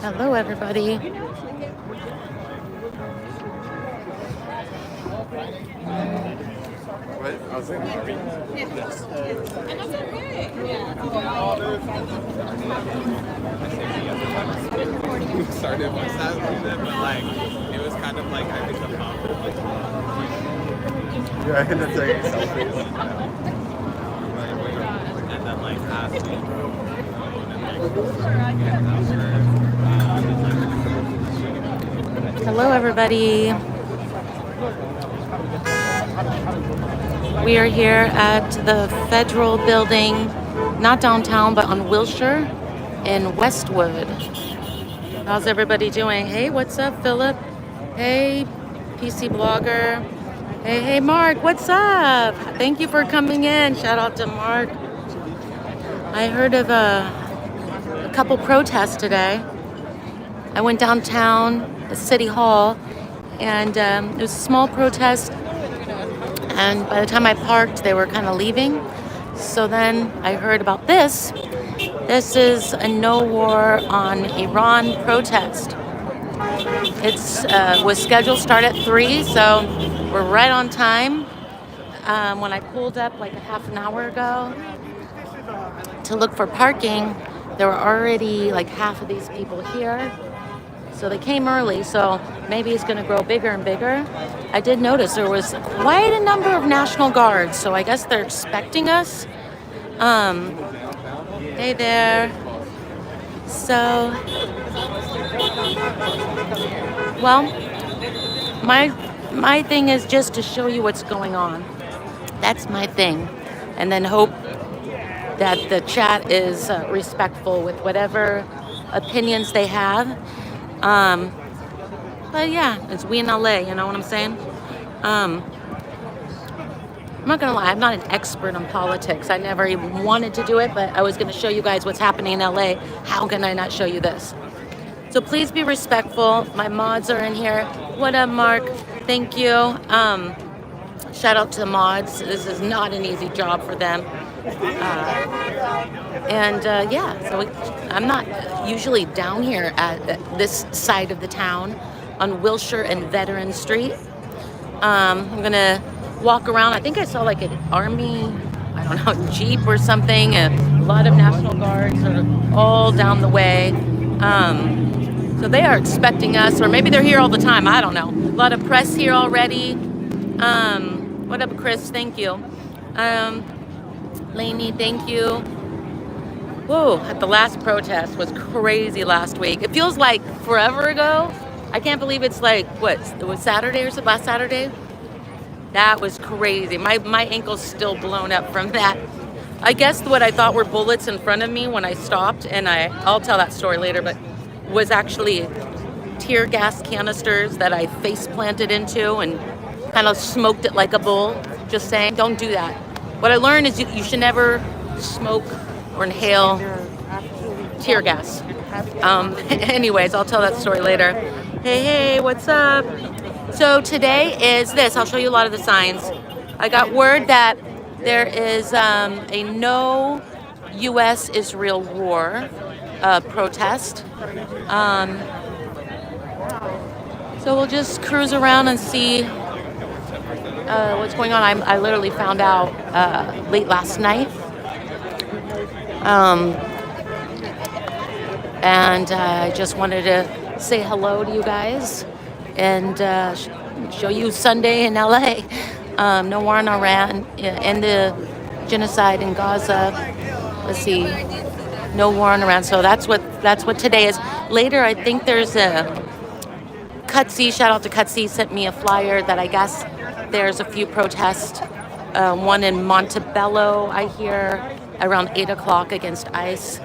Hello, everybody. What? I was like, we started with that, but like, it was kind of like, I think the pop was like, yeah, and it's like selfies. And then like asked me, Hello, everybody. We are here at the Federal Building, not downtown, but on Wilshire in Westwood. How's everybody doing? Hey, what's up, Philip? Hey, PC Blogger. Hey, Mark, what's up? Thank you for coming in. Shout out to Mark. I heard of a couple protests today. I went downtown, the City Hall, and it was a small protest. And by the time I parked, they were kind of leaving. So then I heard about this. This is a no war on Iran protest. It's was scheduled to start at 3, so we're right on time. When I pulled up like a half an hour ago to look for parking, there were already like half of these people here. So they came early, so maybe it's going to grow bigger and bigger. I did notice there was quite a number of National Guards, so I guess they're expecting us. Hey there. So, well, my thing is just to show you what's going on. That's my thing. And then hope that the chat is respectful with whatever opinions they have. But yeah, it's we in LA, you know what I'm saying? I'm not gonna lie, I'm not an expert on politics. I never even wanted to do it, but I was gonna show you guys what's happening in LA. How can I not show you this? So please be respectful. My mods are in here. What up, Mark? Thank you. Shout out to the mods. This is not an easy job for them. Yeah, so I'm not usually down here at this side of the town on Wilshire and Veteran Street. I'm gonna walk around. I think I saw like an army, I don't know, Jeep or something. A lot of National Guards are all down the way. So they are expecting us, or maybe they're here all the time. I don't know. A lot of press here already. What up, Chris? Thank you. Lainey, thank you. Whoa, at the last protest was crazy last week. It feels like forever ago. I can't believe it's like, what, it was Saturday or so, last Saturday? That was crazy. My ankle's still blown up from that. I guess what I thought were bullets in front of me when I stopped, and I'll tell that story later, but was actually tear gas canisters that I face planted into and kind of smoked it like a bull. Just saying, don't do that. What I learned is you should never smoke or inhale tear gas. Anyways, I'll tell that story later. Hey, what's up? So today is this. I'll show you a lot of the signs. I got word that there is a no U.S. Israel war protest. So we'll just cruise around and see what's going on. I literally found out late last night. And I just wanted to say hello to you guys and show you Sunday in LA. No war in Iran, and the genocide in Gaza. Let's see, no war in Iran. So that's what today is. Later, I think there's a Cutsy. Shout out to Cutsy. Sent me a flyer that I guess there's a few protests. One in Montebello, I hear, around 8 o'clock against ICE.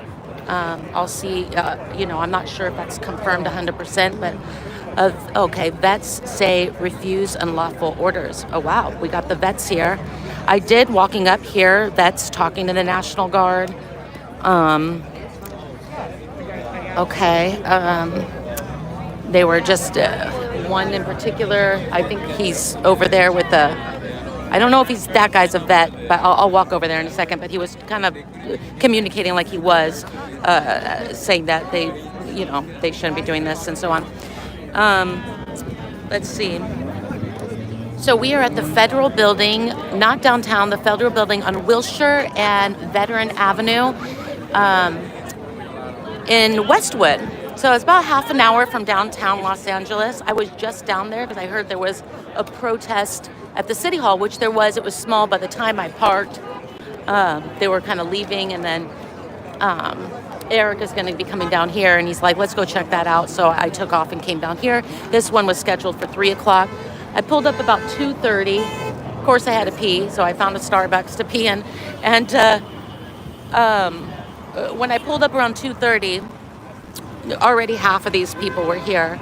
I'll see. I'm not sure if that's confirmed 100%, but. Okay, vets say refuse unlawful orders. Oh, wow, we got the vets here. I did, walking up here, vets talking to the National Guard. They were just, one in particular, I think he's over there with I don't know if that guy's a vet, but I'll walk over there in a second, but he was kind of communicating like he was, saying that they you know, they shouldn't be doing this and so on. Let's see. So we are at the Federal Building, not downtown, the Federal Building on Wilshire and Veteran Avenue in Westwood. So it's about half an hour from downtown Los Angeles. I was just down there because I heard there was a protest at the City Hall, which there was. It was small by the time I parked. They were kind of leaving, and then Eric is going to be coming down here, and he's like, let's go check that out. So I took off and came down here. This one was scheduled for 3 o'clock. I pulled up about 2:30. Of course, I had to pee, so I found a Starbucks to pee in. And when I pulled up around 2:30, already half of these people were here.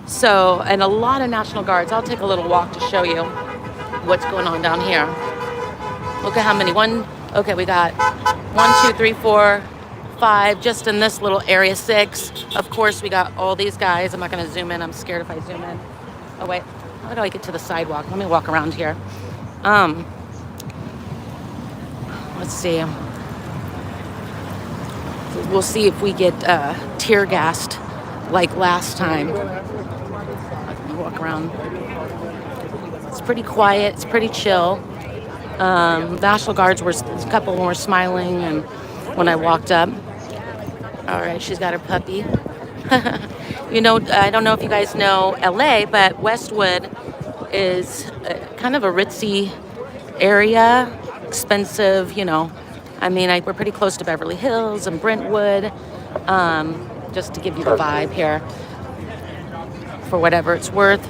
So, and a lot of National Guards. I'll take a little walk to show you what's going on down here. Look at how many. Okay, we got 1, 2, 3, 4, 5, just in this little area, 6. Of course, we got all these guys. I'm not going to zoom in. I'm scared if I zoom in. Oh, wait. How do I get to the sidewalk? Let me walk around here. Let's see. We'll see if we get tear gassed like last time. Let me walk around. It's pretty quiet. It's pretty chill. National Guards a couple of them were smiling, and when I walked up. All right, she's got her puppy. You know, I don't know if you guys know L.A., but Westwood is kind of a ritzy area, expensive, you know. I mean, we're pretty close to Beverly Hills and Brentwood, just to give you the vibe here, for whatever it's worth.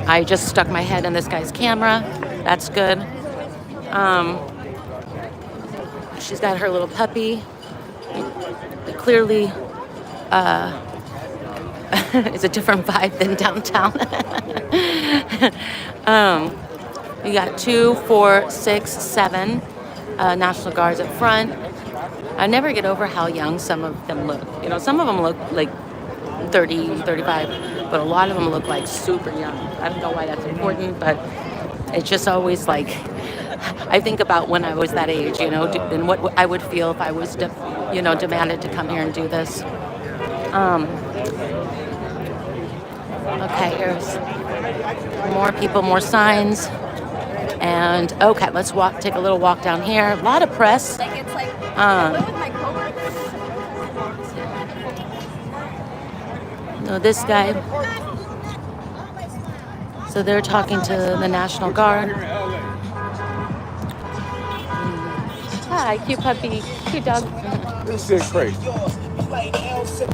I just stuck my head in this guy's camera. That's good. She's got her little puppy. Clearly, it's a different vibe than downtown. We got 2, 4, 6, 7 National Guards up front. I never get over how young some of them look. You know, some of them look like 30, 35, but a lot of them look like super young. I don't know why that's important, but it's just always like, I think about when I was that age, you know, and what I would feel if I was, demanded to come here and do this. Okay, here's more people, more signs. And okay, let's take a little walk down here. A lot of press. This guy. So they're talking to the National Guard. Hi, cute puppy, cute dog. This is crazy.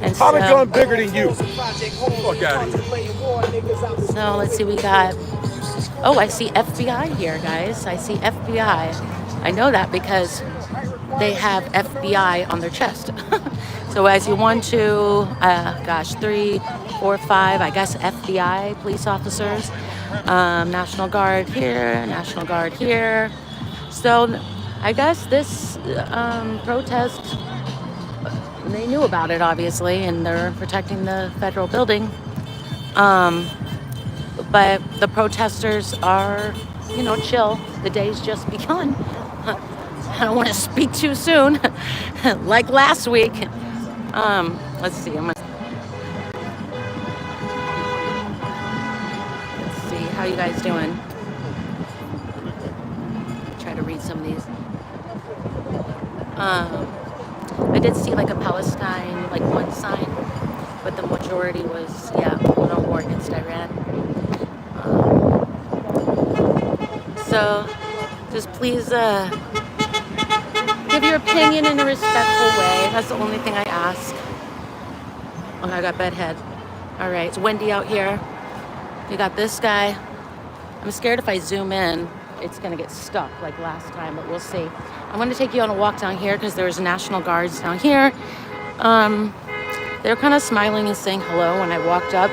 And I've been going bigger than you. Fuck out of here. So let's see, we got. Oh, I see FBI here, guys. I see FBI. I know that because they have FBI on their chest. So I see 1, 2, 3, 4, 5, I guess FBI police officers. National Guard here, National Guard here. So I guess this protest, they knew about it, obviously, and they're protecting the federal building. But the protesters are, chill. The day's just begun. I don't want to speak too soon, like last week. Let's see. Let's see. How you guys doing? Try to read some of these. I did see like a Palestine, like one sign, but the majority was, no war against Iran. So just please give your opinion in a respectful way. That's the only thing I ask. Oh, I got bedhead. All right, it's windy out here. You got this guy. I'm scared if I zoom in, it's going to get stuck like last time, but we'll see. I'm going to take you on a walk down here because there's National Guards down here. They're kind of smiling and saying hello when I walked up.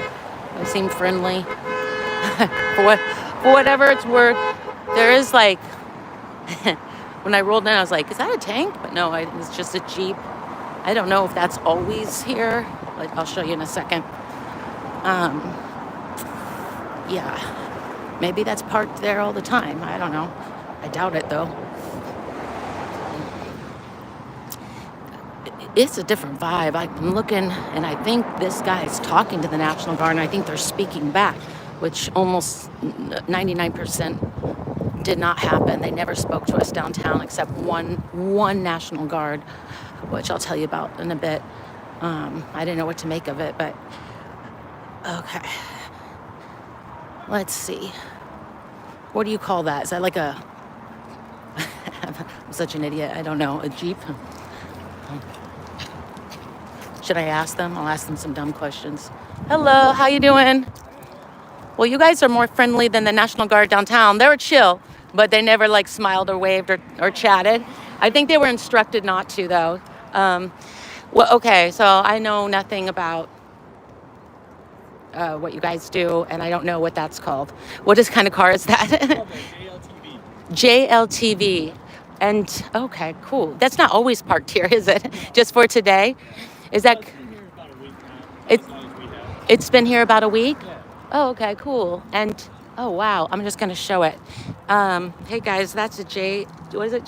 They seemed friendly. For whatever it's worth, there is like, when I rolled in, I was like, is that a tank? But no, it's just a Jeep. I don't know if that's always here. Like, I'll show you in a second. Maybe that's parked there all the time. I don't know. I doubt it, though. it's a different vibe. I'm looking, and I think this guy is talking to the National Guard, and I think they're speaking back, which almost 99% did not happen. They never spoke to us downtown except one National Guard, which I'll tell you about in a bit. I didn't know what to make of it, but okay. Let's see. What do you call that? Is that like a... I'm such an idiot. I don't know. A Jeep? Should I ask them? I'll ask them some dumb questions. Hello, how you doing? Well, you guys are more friendly than the National Guard downtown. They were chill, but they never like smiled or waved or chatted. I think they were instructed not to, though. Well, okay, so I know nothing about what you guys do, and I don't know what that's called. What kind of car is that? JLTV. And okay, cool. That's not always parked here, is it? Just for today? Is that... It's been here about a week? Oh, okay, cool. And oh wow, I'm just gonna show it. Hey guys, that's a what is it?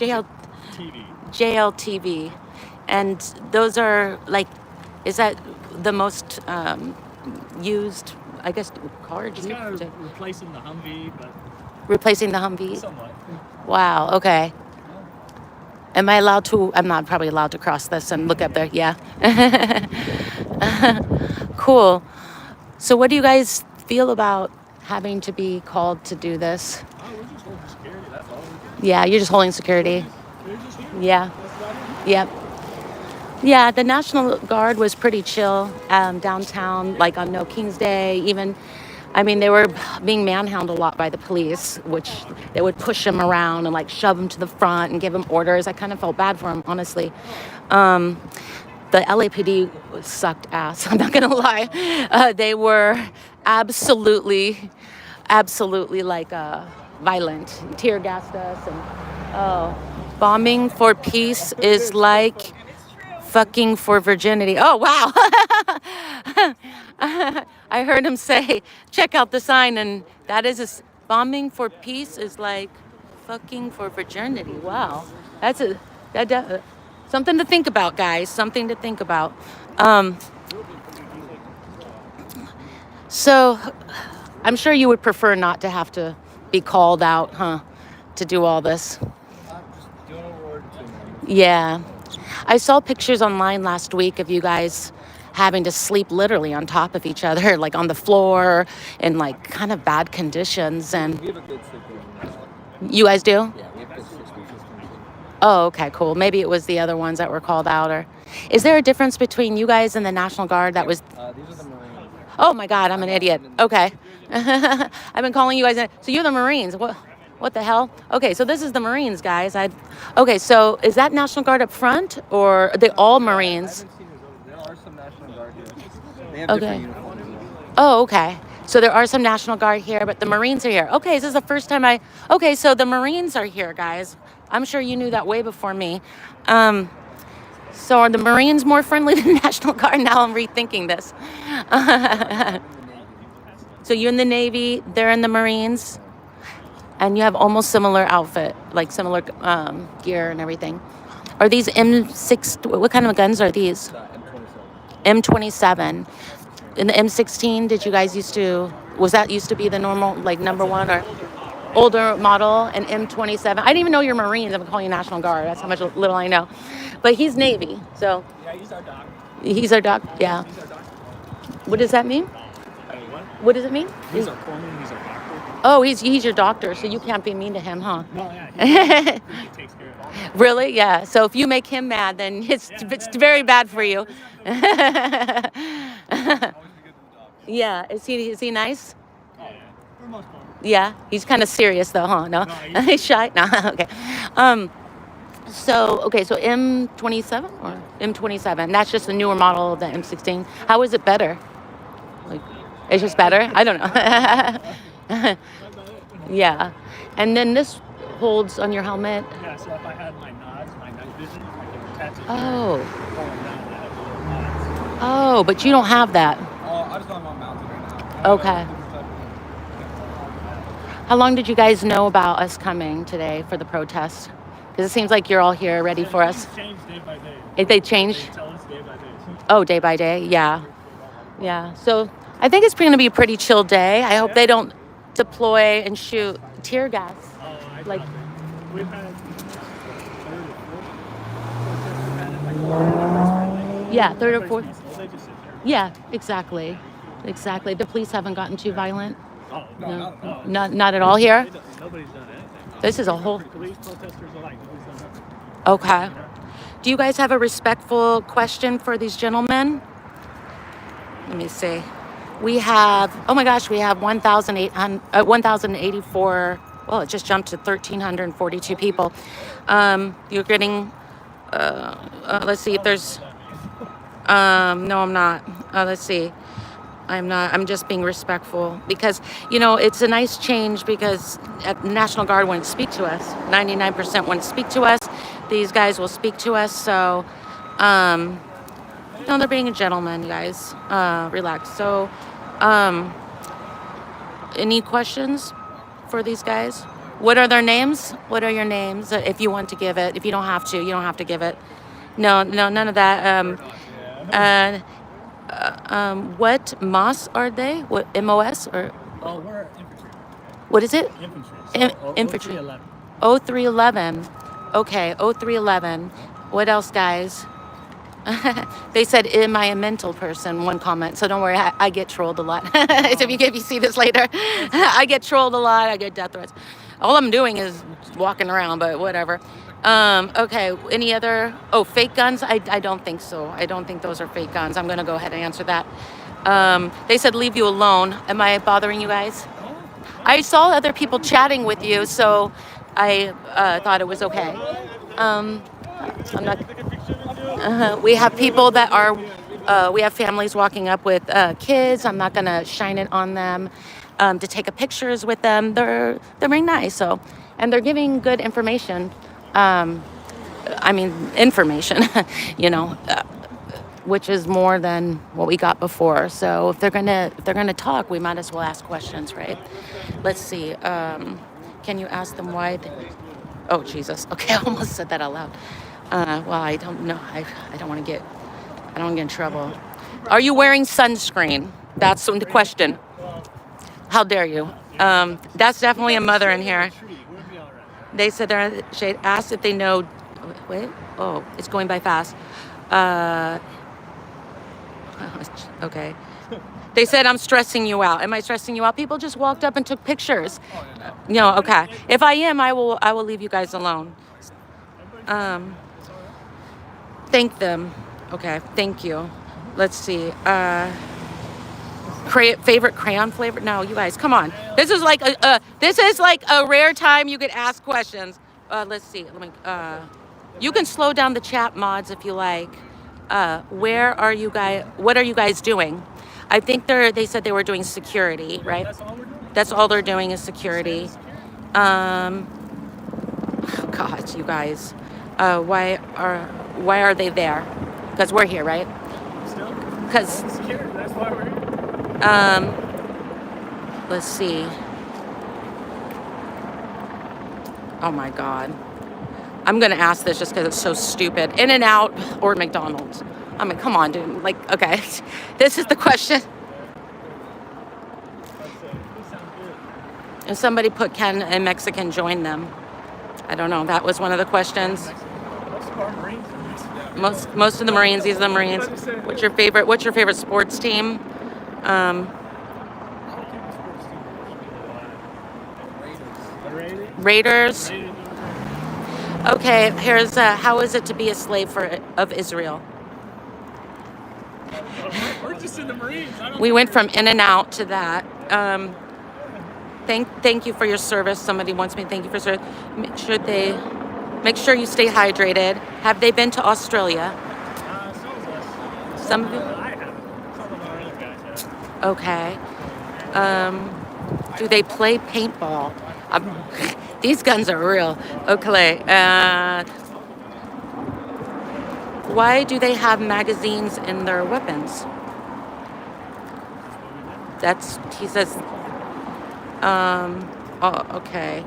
JLTV. And those are like, is that the most used, I guess, car? It's kind of replacing the Humvee, but... Replacing the Humvee? Somewhat. Wow, okay. Am I allowed to, I'm not probably allowed to cross this and look up there, yeah. Cool. So what do you guys feel about having to be called to do this? Oh, we're just holding security, that's all. Yeah, you're just holding security. We're just here. Yeah. Yep. Yeah, the National Guard was pretty chill downtown, like on No King's Day, even. I mean, they were being manhandled a lot by the police, which they would push them around and like shove them to the front and give them orders. I kind of felt bad for them, honestly. The LAPD sucked ass. I'm not gonna lie. They were absolutely like violent. Tear gassed us, and bombing for peace is like fucking for virginity. Oh wow. I heard him say, check out the sign, and that is bombing for peace is like fucking for virginity. Wow. That's something to think about, guys. Something to think about. So I'm sure you would prefer not to have to be called out, huh? To do all this. Yeah. I saw pictures online last week of you guys having to sleep literally on top of each other, like on the floor in like kind of bad conditions. And We have a good sleeping. you guys do? Yeah, we have good 6 weeks. Oh, okay, cool. Maybe it was the other ones that were called out. Or is there a difference between you guys and the National Guard that was... These are the Marines. Oh my God, I'm an idiot. Okay. I've been calling you guys... So you're the Marines. What the hell? Okay, so this is the Marines, guys. Okay, so is that National Guard up front, or are they all Marines? There are some National Guard here. They have Okay. different uniforms. Oh, okay. So there are some National Guard here, but the Marines are here. Okay, this is the first time Okay, so the Marines are here, guys. I'm sure you knew that way before me. So are the Marines more friendly than the National Guard? Now I'm rethinking this. So you're in the Navy, they're in the Marines, and you have almost similar outfit, like similar gear and everything. Are these M6, what kind of guns are these? M27. In the M16, did you guys was that used to be the normal, like number one or older model? And M27, I didn't even know you're Marines. I'm calling you National Guard. That's how much little I know. But he's Navy, so. Yeah, he's our doc. He's our doc, yeah. He's our doc. What does that mean? What? What does it mean? He's our corpsman, he's our doctor. Oh, he's your doctor, so you can't be mean to him, huh? No, yeah, he takes care of all that. Really? Yeah. So if you make him mad, then it's very bad for you. Yeah. Is he nice? Oh, yeah, for the most part. Yeah. He's kind of serious though, huh? No. No, He's shy. No. Okay. So M27 or M27? That's just the newer model of the M16. How is it better? Like, it's just better? I don't know. Yeah. And then this holds on your helmet. Yeah, so if I had my nods, my night vision, I could attach it Oh. here, pull them down, and I have little nods. Oh, but you don't have that. I just don't have them mounted right now. Okay. How long did you guys know about us coming today for the protest? Because it seems like you're all here ready for us. Things change day by day. If they change? They tell us Oh, day by day. Yeah. Yeah. So I think it's going to be a pretty chill day. I hope they don't deploy and shoot tear gas. Like, We've had third or fourth. yeah, third or fourth. They just sit there. Yeah, exactly. Exactly. The police haven't gotten too violent. Oh, No, not at all here. Nobody's done anything. This is a whole. Police protesters alike. Nobody's done nothing. Okay. Do you guys have a respectful question for these gentlemen? Let me see. We have, oh my gosh, we have 1,084. Well, it just jumped to 1,342 people. You're getting, let's see if there's, no, I'm not. Let's see. I'm not. I'm just being respectful because, it's a nice change because the National Guard wouldn't speak to us. 99% wouldn't speak to us. These guys will speak to us. So, they're being a gentleman, you guys. Relax. So, any questions for these guys? What are their names? What are your names? If you want to give it. If you don't have to, you don't have to give it. No, none of that. What MOS are they? What MOS or? Oh, we're infantry. What is it? Infantry. Infantry. 0311. 0311. Okay, 0311. What else, guys? They said, "Am I a mental person?" One comment. So don't worry, I get trolled a lot. So if you see this later, I get trolled a lot. I get death threats. All I'm doing is walking around, but whatever. Okay, any other? Oh, fake guns? I don't think so. I don't think those are fake guns. I'm gonna go ahead and answer that. They said leave you alone. Am I bothering you guys? I saw other people chatting with you, so I thought it was okay. I'm not. We have people that are. We have families walking up with kids. I'm not gonna shine it on them. To take a pictures with them. They're very nice. So, and they're giving good information. Information, which is more than what we got before. So if they're gonna talk, we might as well ask questions, right? Let's see. Can you ask them why? Oh Jesus. Okay, I almost said that out loud. Well, I don't know. I don't want to get in trouble. Are you wearing sunscreen? That's the question. How dare you? That's definitely a mother in here. They said they're in the shade. Asked if they know. Wait. Oh, it's going by fast. Okay. They said I'm stressing you out. Am I stressing you out? People just walked up and took pictures. Okay. If I am, I will leave you guys alone. Thank them. Okay. Thank you. Let's see. Favorite crayon flavor? No, you guys, come on. This is like a rare time you could ask questions. Let's see. You can slow down the chat, mods, if you like. Where are you guys? What are you guys doing? I think they said they were doing security, right? That's all we're doing. That's all they're doing is security. God, you guys. Why are they there? Because we're here, right? Still? Because. Security. That's why we're here. Let's see. Oh my God. I'm gonna ask this just because it's so stupid. In-N-Out or McDonald's? I mean, come on, dude. Like, okay. This is the question. And somebody put, can a Mexican join them? I don't know. That was one of the questions. Most of the Marines, these are the Marines. What's your favorite sports team? Raiders. Okay, here's how is it to be a slave of Israel? We're just in the Marines. We went from In-N-Out to that. Thank you for your service. Somebody wants me to thank you for service. Make sure you stay hydrated. Have they been to Australia? Some of you? I haven't. Some of our other guys have. Okay. Do they play paintball? These guns are real. Okay. Why do they have magazines in their weapons? He says. Oh, okay.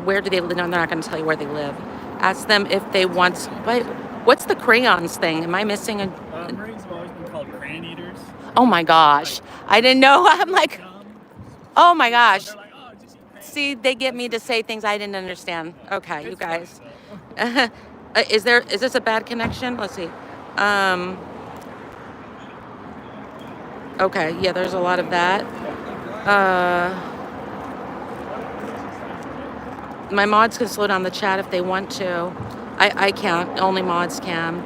Where do they live? No, they're not going to tell you where they live. Ask them if they want. What's the crayons thing? Am I missing a? Marines have always been called crayon eaters. Oh my gosh, I didn't know. I'm like, Dumb. oh my gosh. They're like, oh, just eat crayons. See, they get me to say things I didn't understand. Okay, you It's funny, guys. though. Is this a bad connection? Let's see. Okay, yeah, there's a lot of that. My mods can slow down the chat if they want to. I can't. Only mods can.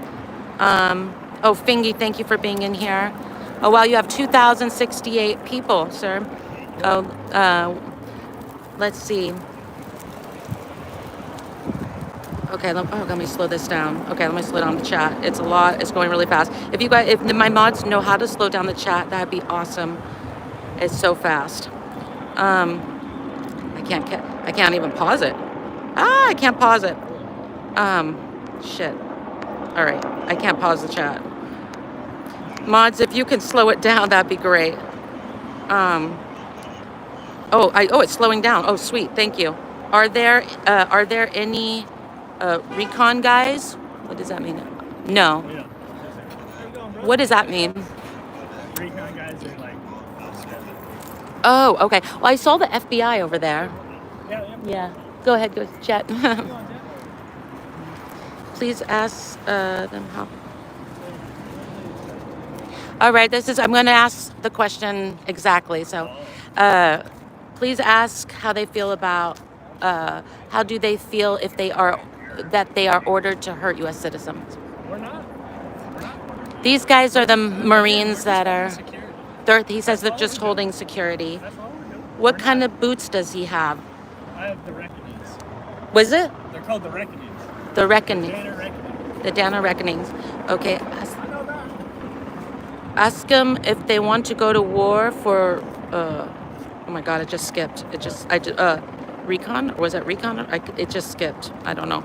Oh, Fingy, thank you for being in here. Oh, wow, you have 2,068 people, sir. Oh, let's see. Okay, let me slow this down. Okay, let me slow down the chat. It's a lot. It's going really fast. If my mods know how to slow down the chat, that'd be awesome. It's so fast. I can't even pause it. I can't pause it. Shit. All right, I can't pause the chat. Mods, if you can slow it down, that'd be great. It's slowing down. Oh, sweet. Thank you. Are there any recon guys? What does that mean? No. Yeah. What does that mean? Recon guys are like, Oh, okay. Well, I saw the FBI over there. yeah. Yeah. Go ahead, chat. Please ask them how. All right, I'm going to ask the question exactly. So, please ask how they feel about, how do they feel if they are ordered to hurt U.S. citizens? We're not. These guys are the Marines that are, Security. he says they're just holding security. That's all we're doing. What kind of boots does he have? I have the reckonings. Was it? They're called the reckonings. The Reckoning. Banner reckonings. The Dana Reckonings. Okay. I know that. Ask them if they want to go to war for, oh my God, it just skipped. Recon? Or was that recon? It just skipped. I don't know.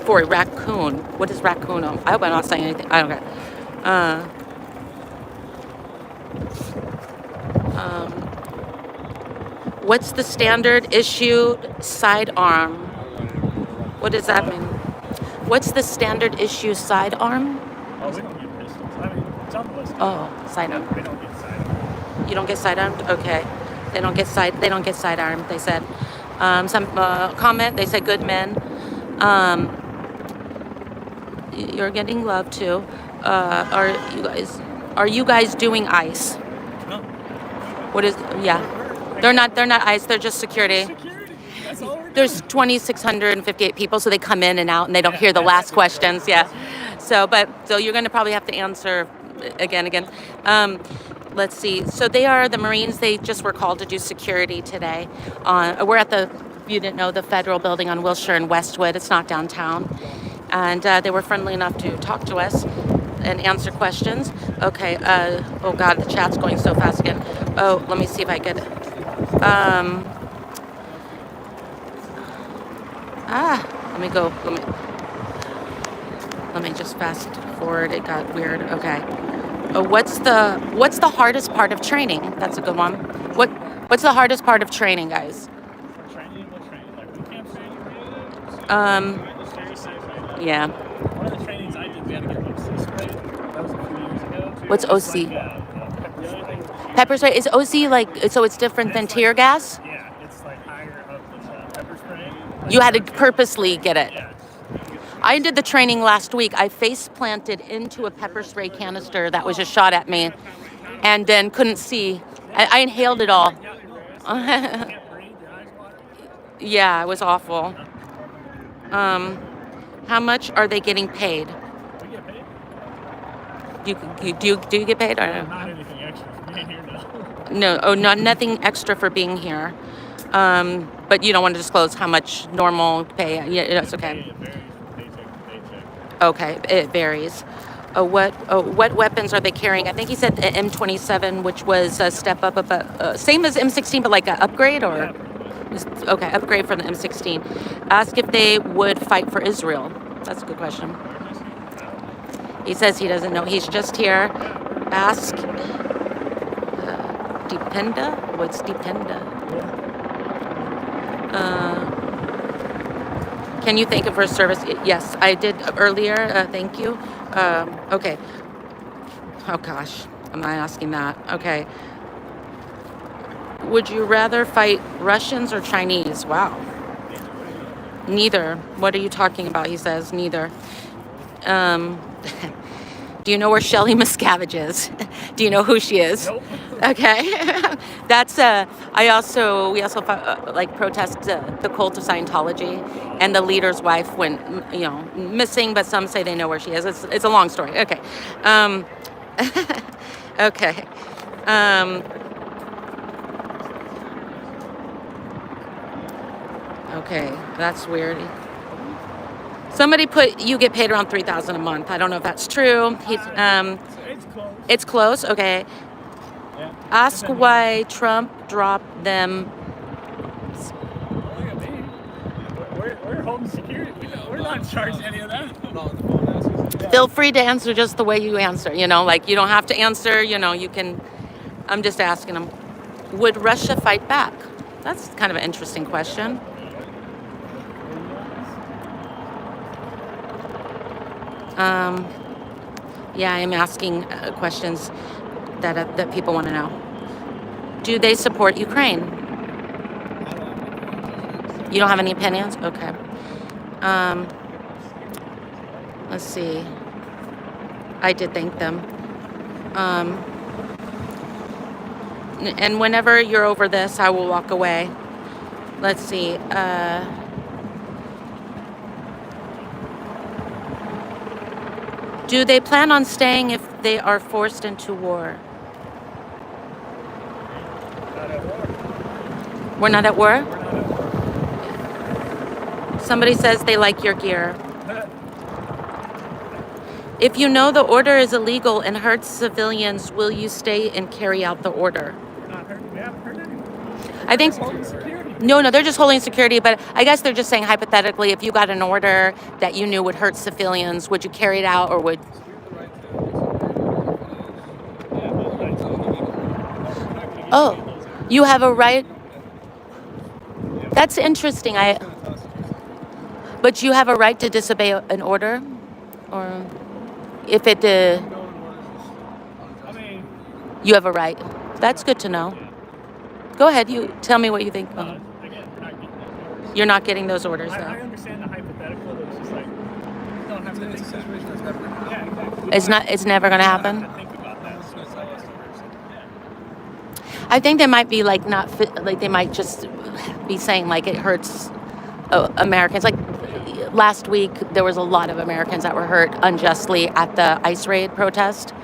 For raccoon. What is raccoon? I hope I'm not saying anything. I don't care. What's the standard issued sidearm? What does that mean? What's the standard issue sidearm? Oh, we don't get pistols. I mean, it's on the list. Oh, sidearm. We don't get sidearms. You don't get sidearmed? Okay. They don't get sidearmed, they said. Some comment, they said good men. You're getting love too. Are you guys doing ICE? No. What is, yeah. They're not ICE, they're just security. Security. That's all we're doing. There's 2,658 people, so they come in and out and they don't hear the last questions. Yeah. So you're going to probably have to answer again. Let's see. So they are the Marines. They just were called to do security today. We're at you didn't know, the Federal building on Wilshire and Westwood. It's not downtown. And they were friendly enough to talk to us and answer questions. Okay. Oh God, the chat's going so fast again. Oh, let me see if I get it. Let me just fast forward. It got weird. Okay. What's the hardest part of training? That's a good one. What's the hardest part of training, guys? Training? What training? Like boot camp training? Yeah. One of the trainings I did, we had to get OC sprayed. That was a few years ago. What's It's OC? like, pepper spray. Pepper spray. Is OC so it's different than tear gas? Yeah, it's like higher up than pepper spray. You had to purposely get it. Yeah. I did the training last week. I face planted into a pepper spray canister that was just shot at me and then couldn't see. I inhaled it all. Can't breathe, your eyes water. Yeah, it was awful. How much are they getting paid? We get paid. Do you get paid or no? Not anything extra for being here, no. No, nothing extra for being here. But you don't want to disclose how much normal pay. Yeah, it's okay. It varies from paycheck to paycheck. Okay, it varies. What weapons are they carrying? I think he said the M27, which was a step up, same as M16, but like an upgrade, or okay, upgrade from the M16. Ask if they would fight for Israel. That's a good question. He says he doesn't know. He's just here. Ask. Dependa? What's dependa? Can you thank him for his service? Yes, I did earlier. Thank you. Okay. Oh gosh, am I asking that? Okay. Would you rather fight Russians or Chinese? Wow. Neither. What are you talking about? He says neither. Do you know where Shelley Miscavige is? Do you know who she is? Nope. Okay. That's we also like protest the cult of Scientology, and the leader's wife went missing, but some say they know where she is. It's a long story. Okay. Okay. Okay, that's weird. Somebody put you get paid around $3,000 a month. I don't know if that's true. It's close. It's close. Okay. Yeah. Ask why Trump dropped them. Look at me. We're home security. We're not charging any of that. Feel free to answer just the way you answer. Like you don't have to answer. You can. I'm just asking them. Would Russia fight back? That's kind of an interesting question. Yeah, I'm asking questions that people want to know. Do they support Ukraine? You don't have any opinions? Okay. Let's see. I did thank them. And whenever you're over this, I will walk away. Let's see. Do they plan on staying if they are forced into war? Not at war. We're not at war? We're not at war. Somebody says they like your gear. If you know the order is illegal and hurts civilians, will you stay and carry out the order? We haven't heard anything. I think... Holding security. No, they're just holding security, but I guess they're just saying hypothetically, if you got an order that you knew would hurt civilians, would you carry it out or would... Oh, you have a right? That's interesting. But you have a right to disobey an order? Or if it... I mean, you have a right. That's good to know. Go ahead. You tell me what you think. again, You're not getting those orders, though. I understand the hypothetical, but it's just like, you don't have to think that. Yeah, exactly. It's never going to You happen. don't have to think about that. I think they might be like they might just be saying like it hurts Americans. Like last week, there was a lot of Americans that were hurt unjustly at the ICE raid protest.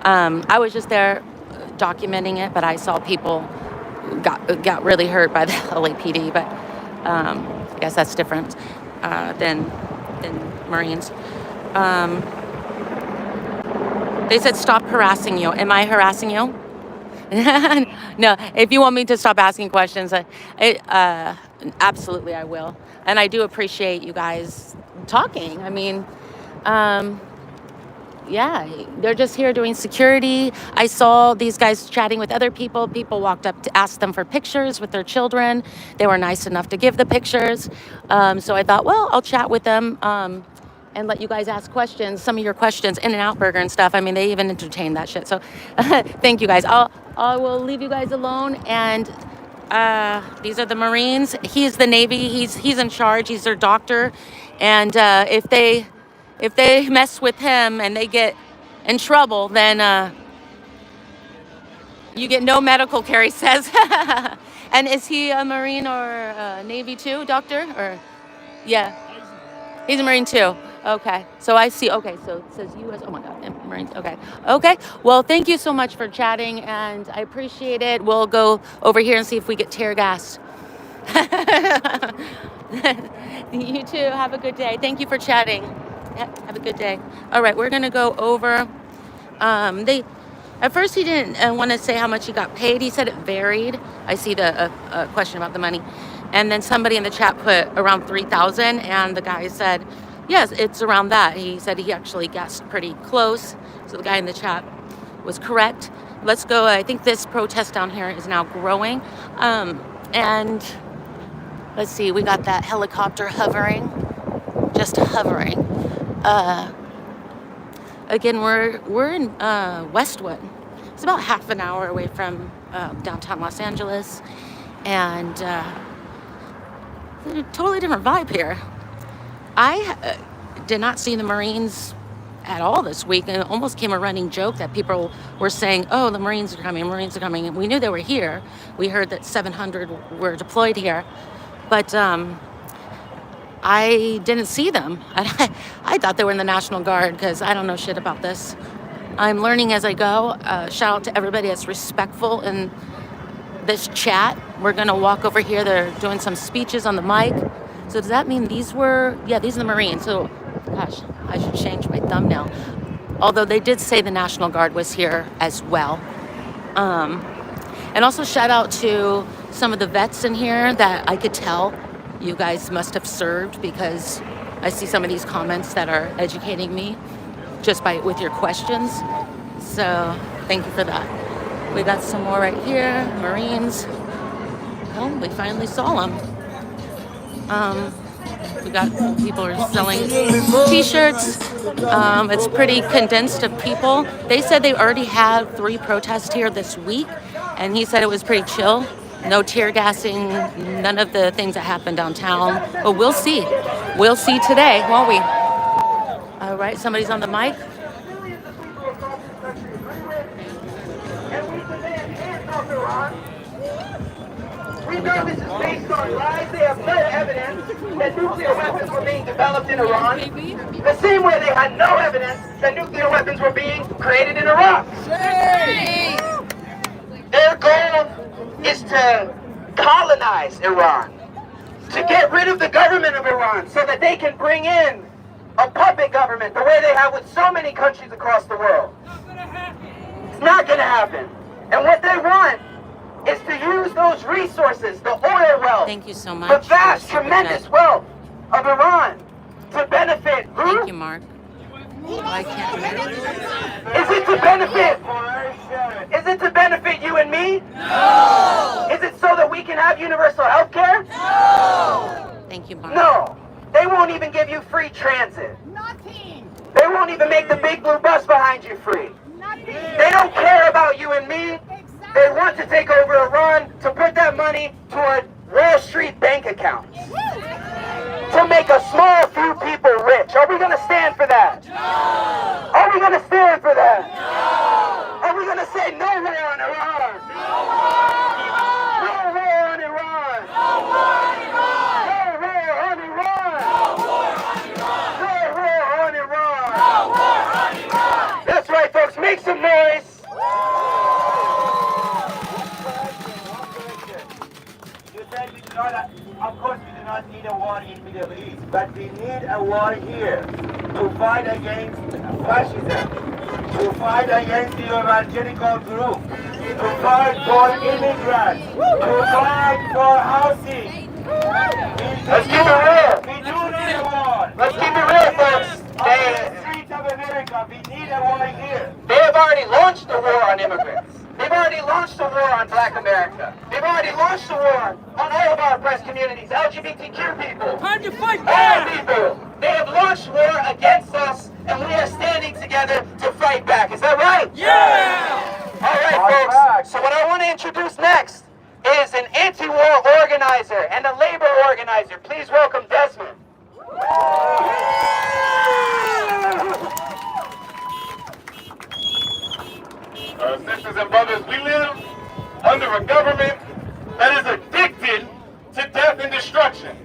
I was just there documenting it, but I saw people got really hurt by the LAPD. But I guess that's different than Marines. They said stop harassing you. Am I harassing you? No, if you want me to stop asking questions, absolutely I will. And I do appreciate you guys talking. I mean, yeah, they're just here doing security. I saw these guys chatting with other people. People walked up to ask them for pictures with their children. They were nice enough to give the pictures. So I thought, well, I'll chat with them. And let you guys ask questions, some of your questions, In-N-Out Burger and stuff. I mean, they even entertain that shit. So thank you guys. I will leave you guys alone. And these are the Marines. He's the Navy. He's in charge. He's their doctor. And if they mess with him and they get in trouble, then you get no medical care, he says. And is he a Marine or Navy too, doctor? Or yeah. He's a Marine too. Okay. So I see. Okay. So it says U.S. Oh my God. Marines. Okay. Okay. Well, thank you so much for chatting, and I appreciate it. We'll go over here and see if we get tear gassed. You too. Have a good day. Thank you for chatting. Have a good day. All right. We're gonna go over. At first he didn't want to say how much he got paid. He said it varied. I see the question about the money. And then somebody in the chat put around 3,000, and the guy said, yes, it's around that. He said he actually guessed pretty close. So the guy in the chat was correct. Let's go. I think this protest down here is now growing. And let's see, we got that helicopter hovering just hovering. Again, we're in Westwood. It's about half an hour away from downtown Los Angeles, and a totally different vibe here. I did not see the Marines at all this week, and it almost became a running joke that people were saying, oh, the Marines are coming, Marines are coming. And we knew they were here. We heard that 700 were deployed here, but I didn't see them. I thought they were in the National Guard because I don't know shit about this. I'm learning as I go. Shout out to everybody that's respectful in this chat. We're gonna walk over here. They're doing some speeches on the mic. So does that mean these are the Marines? So, gosh, I should change my thumbnail. Although they did say the National Guard was here as well. And also shout out to some of the vets in here that I could tell you guys must have served, because I see some of these comments that are educating me just with your questions. So thank you for that. We got some more right here, Marines. Oh, we finally saw them. We got people are selling t-shirts. It's pretty condensed of people. They said they already had 3 protests here this week, and he said it was pretty chill. No tear gassing, none of the things that happened downtown. But we'll see. We'll see today, won't we? All right, somebody's on the mic. We know this is based on lies. They have no evidence that nuclear weapons were being developed in Iran. The same way they had no evidence that nuclear weapons were being created in Iraq. Their goal is to colonize Iran, to get rid of the government of Iran so that they can bring in a puppet government the way they have with so many countries across the world. It's not going to happen. And what they want is to use those resources, the oil wealth, thank you so much, the vast, tremendous wealth of Iran, to benefit who? Thank you, Mark. I can't hear. Is it to benefit? Is it to benefit you and me? No! Is it so that we can have universal health care? No! Thank you, Mark. No. They won't even give you free transit. Nothing. They won't even make the big blue bus behind you free. Nothing. They don't care about you and me. They want to take over Iran to put that money toward Wall Street bank accounts, to make a small few people rich. Are we going to stand for that? No! Are we going to stand for that? No! Are we going to say no war on Iran? No war! No war on Iran! No war on Iran! No war on Iran! No war on Iran! No war on Iran! No war on Iran! That's right, folks. Make some noise. Of course, we do not need a war in the Middle East, but we need a war here to fight against fascism, to fight against the evangelical group, to fight for immigrants, to fight for housing. Let's keep it real. We do need a war. Let's keep it real, folks. On the streets of America, we need a war here. They have already launched the war on immigrants. They've already launched a war on Black America. They've already launched a war on all of our oppressed communities, LGBTQ people. Time to fight back! All people. They have launched war against us, and we are standing together to fight back. Is that right? Yeah! All right, folks. So what I want to introduce next is an anti-war organizer and a labor organizer. Please welcome Desmond. Sisters and brothers, we live under a government that is addicted to death and destruction.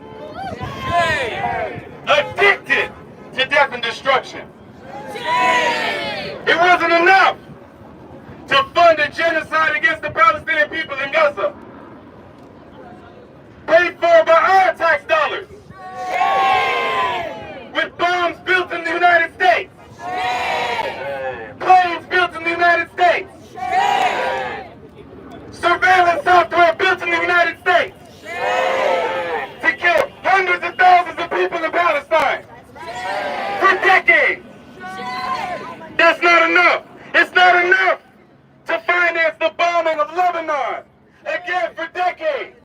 Addicted to death and destruction. It wasn't enough to fund a genocide against the Palestinian people in Gaza, paid for by our tax dollars, with bombs built in the United States, planes built in the United States, surveillance software built in the United States to kill hundreds of thousands of people in Palestine for decades. That's not enough. It's not enough to finance the bombing of Lebanon again for decades.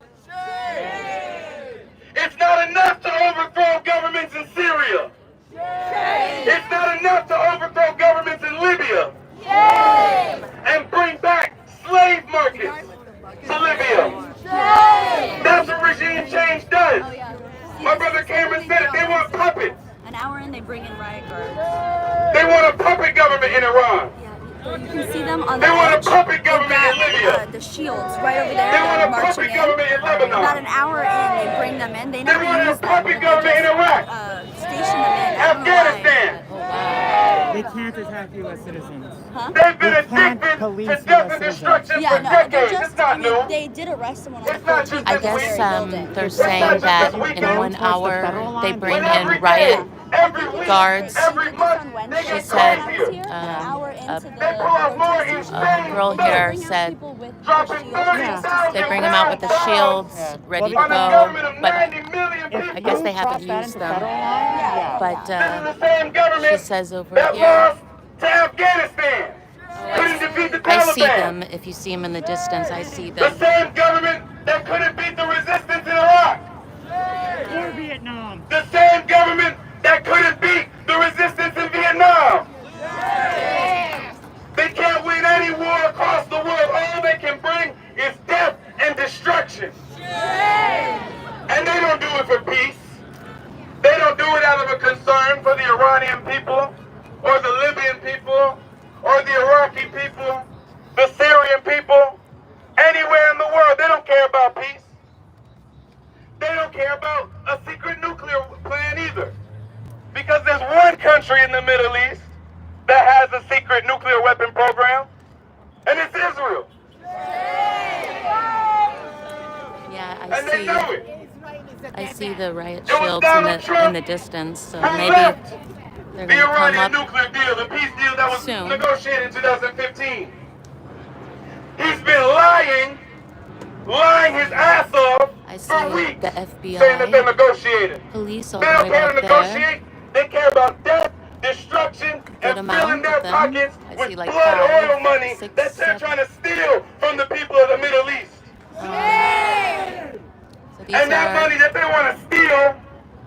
brother Cameron said it. They want puppets. An hour in, they bring in riot guards. They want a puppet government in Iran. Yeah, you can see them on the They want a edge. puppet They've government in got Libya. the shields right over there. They want They're a marching puppet in. government in Lebanon. About an hour in, they bring them in. They never want a use them. puppet They government in just, Iraq. station them in. I don't know why. Afghanistan. Oh, wow. They can't attack U.S. citizens. Huh? They've been They can't addicted police to death and US destruction Yeah, for no, they're decades. just, It's not new. they did arrest someone on the It's not 14th. just I this guess week. they're saying that in 1 hour they bring in riot every week, guards. every month, they She get said cars here. An hour into the They pull out more protest. insane girl stuff. here said Dropping they bring them out with the shields ready to on a go, government of but 90 million people. I guess they haven't used them. But This is the same she government says over that here, lost to Afghanistan. Couldn't defeat the I see Taliban. them. If you see them in the distance, I see The them. same government that couldn't beat the resistance in Iraq. Or Vietnam. The same government that couldn't beat the resistance in Vietnam. They can't win any war across the world. All they can bring is death and destruction. And they don't do it for peace. They don't do it out of a concern for the Iranian people, or the Libyan people, or the Iraqi people, the Syrian people, anywhere in the world. They don't care about peace. They don't care about a secret nuclear plan either. Because there's one country in the Middle East that has a secret nuclear weapon program, and it's Israel. Yeah, And they know it. I see the riot It was shields Donald Trump in the distance. So who maybe left they're the gonna come Iranian up. nuclear deal, the peace deal that was soon. negotiated in 2015. He's been lying his ass off I see for weeks, the saying that they're FBI, negotiating. police all They the don't way care to back there. negotiate. They care about death, destruction, Good and filling amount their of them. pockets I with see like blood 5, oil money 6, that they're 7. trying to steal from the people of the Middle East. So these And that are money that they want to steal,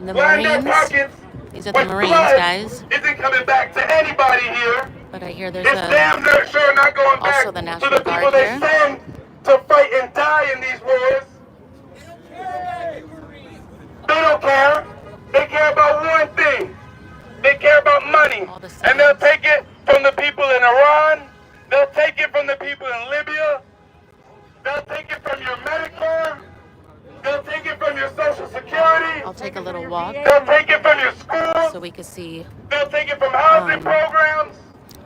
the line their Marines. pockets These are the with Marines, blood, guys. isn't coming back to anybody here. But I hear there's It's a damn sure not going back also the to National the people Guard they here. send to fight and die in these wars. They don't care. They care about one thing. They care about money. All the And they'll signs. take it from the people in Iran. They'll take it from the people in Libya. They'll take it from your Medicare. They'll take it from your Social Security. I'll take a little walk They'll take it from your schools. so we can see They'll take it from housing programs.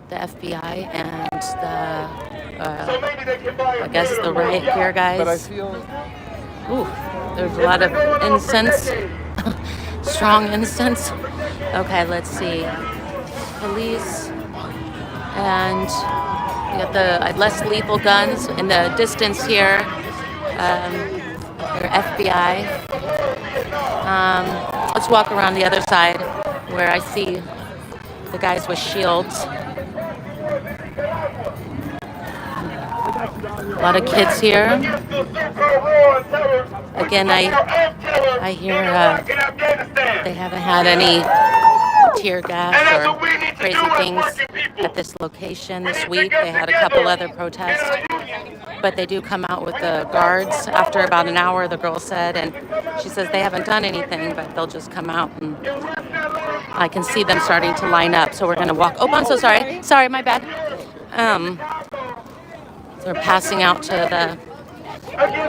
the FBI and the So maybe they can buy I guess the riot gear guys. But I feel Ooh, there's a lot of incense. Strong incense. Okay, let's see. Police and we got the less lethal guns in the distance here. They're FBI. Let's walk around the other side where I see the guys with shields. A lot of kids here. Again, I hear they haven't had any tear gas or crazy things at this location this week. They had a couple other protests, but they do come out with the guards after about an hour, the girl said, and she says they haven't done anything, but they'll just come out, and I can see them starting to line up. So we're gonna walk. Oh, I'm so sorry. Sorry, my bad. They're passing out to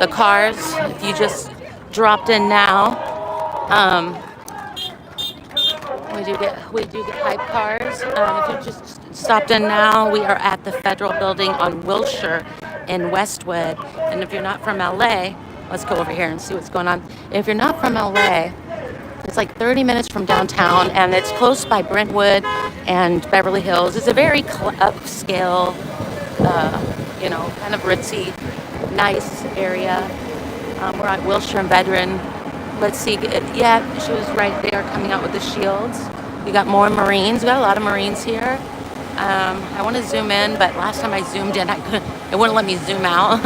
the cars. If you just dropped in now, we do get hype cars. If you just stopped in now, we are at the Federal Building on Wilshire in Westwood. And if you're not from LA, let's go over here and see what's going on. If you're not from LA, it's like 30 minutes from downtown, and it's close by Brentwood and Beverly Hills. It's a very upscale, kind of ritzy, nice area. We're at Wilshire and Bedrin. Let's see. Yeah, she was right there coming out with the shields. We got more Marines. We got a lot of Marines here. I want to zoom in, but last time I zoomed in, it wouldn't let me zoom out.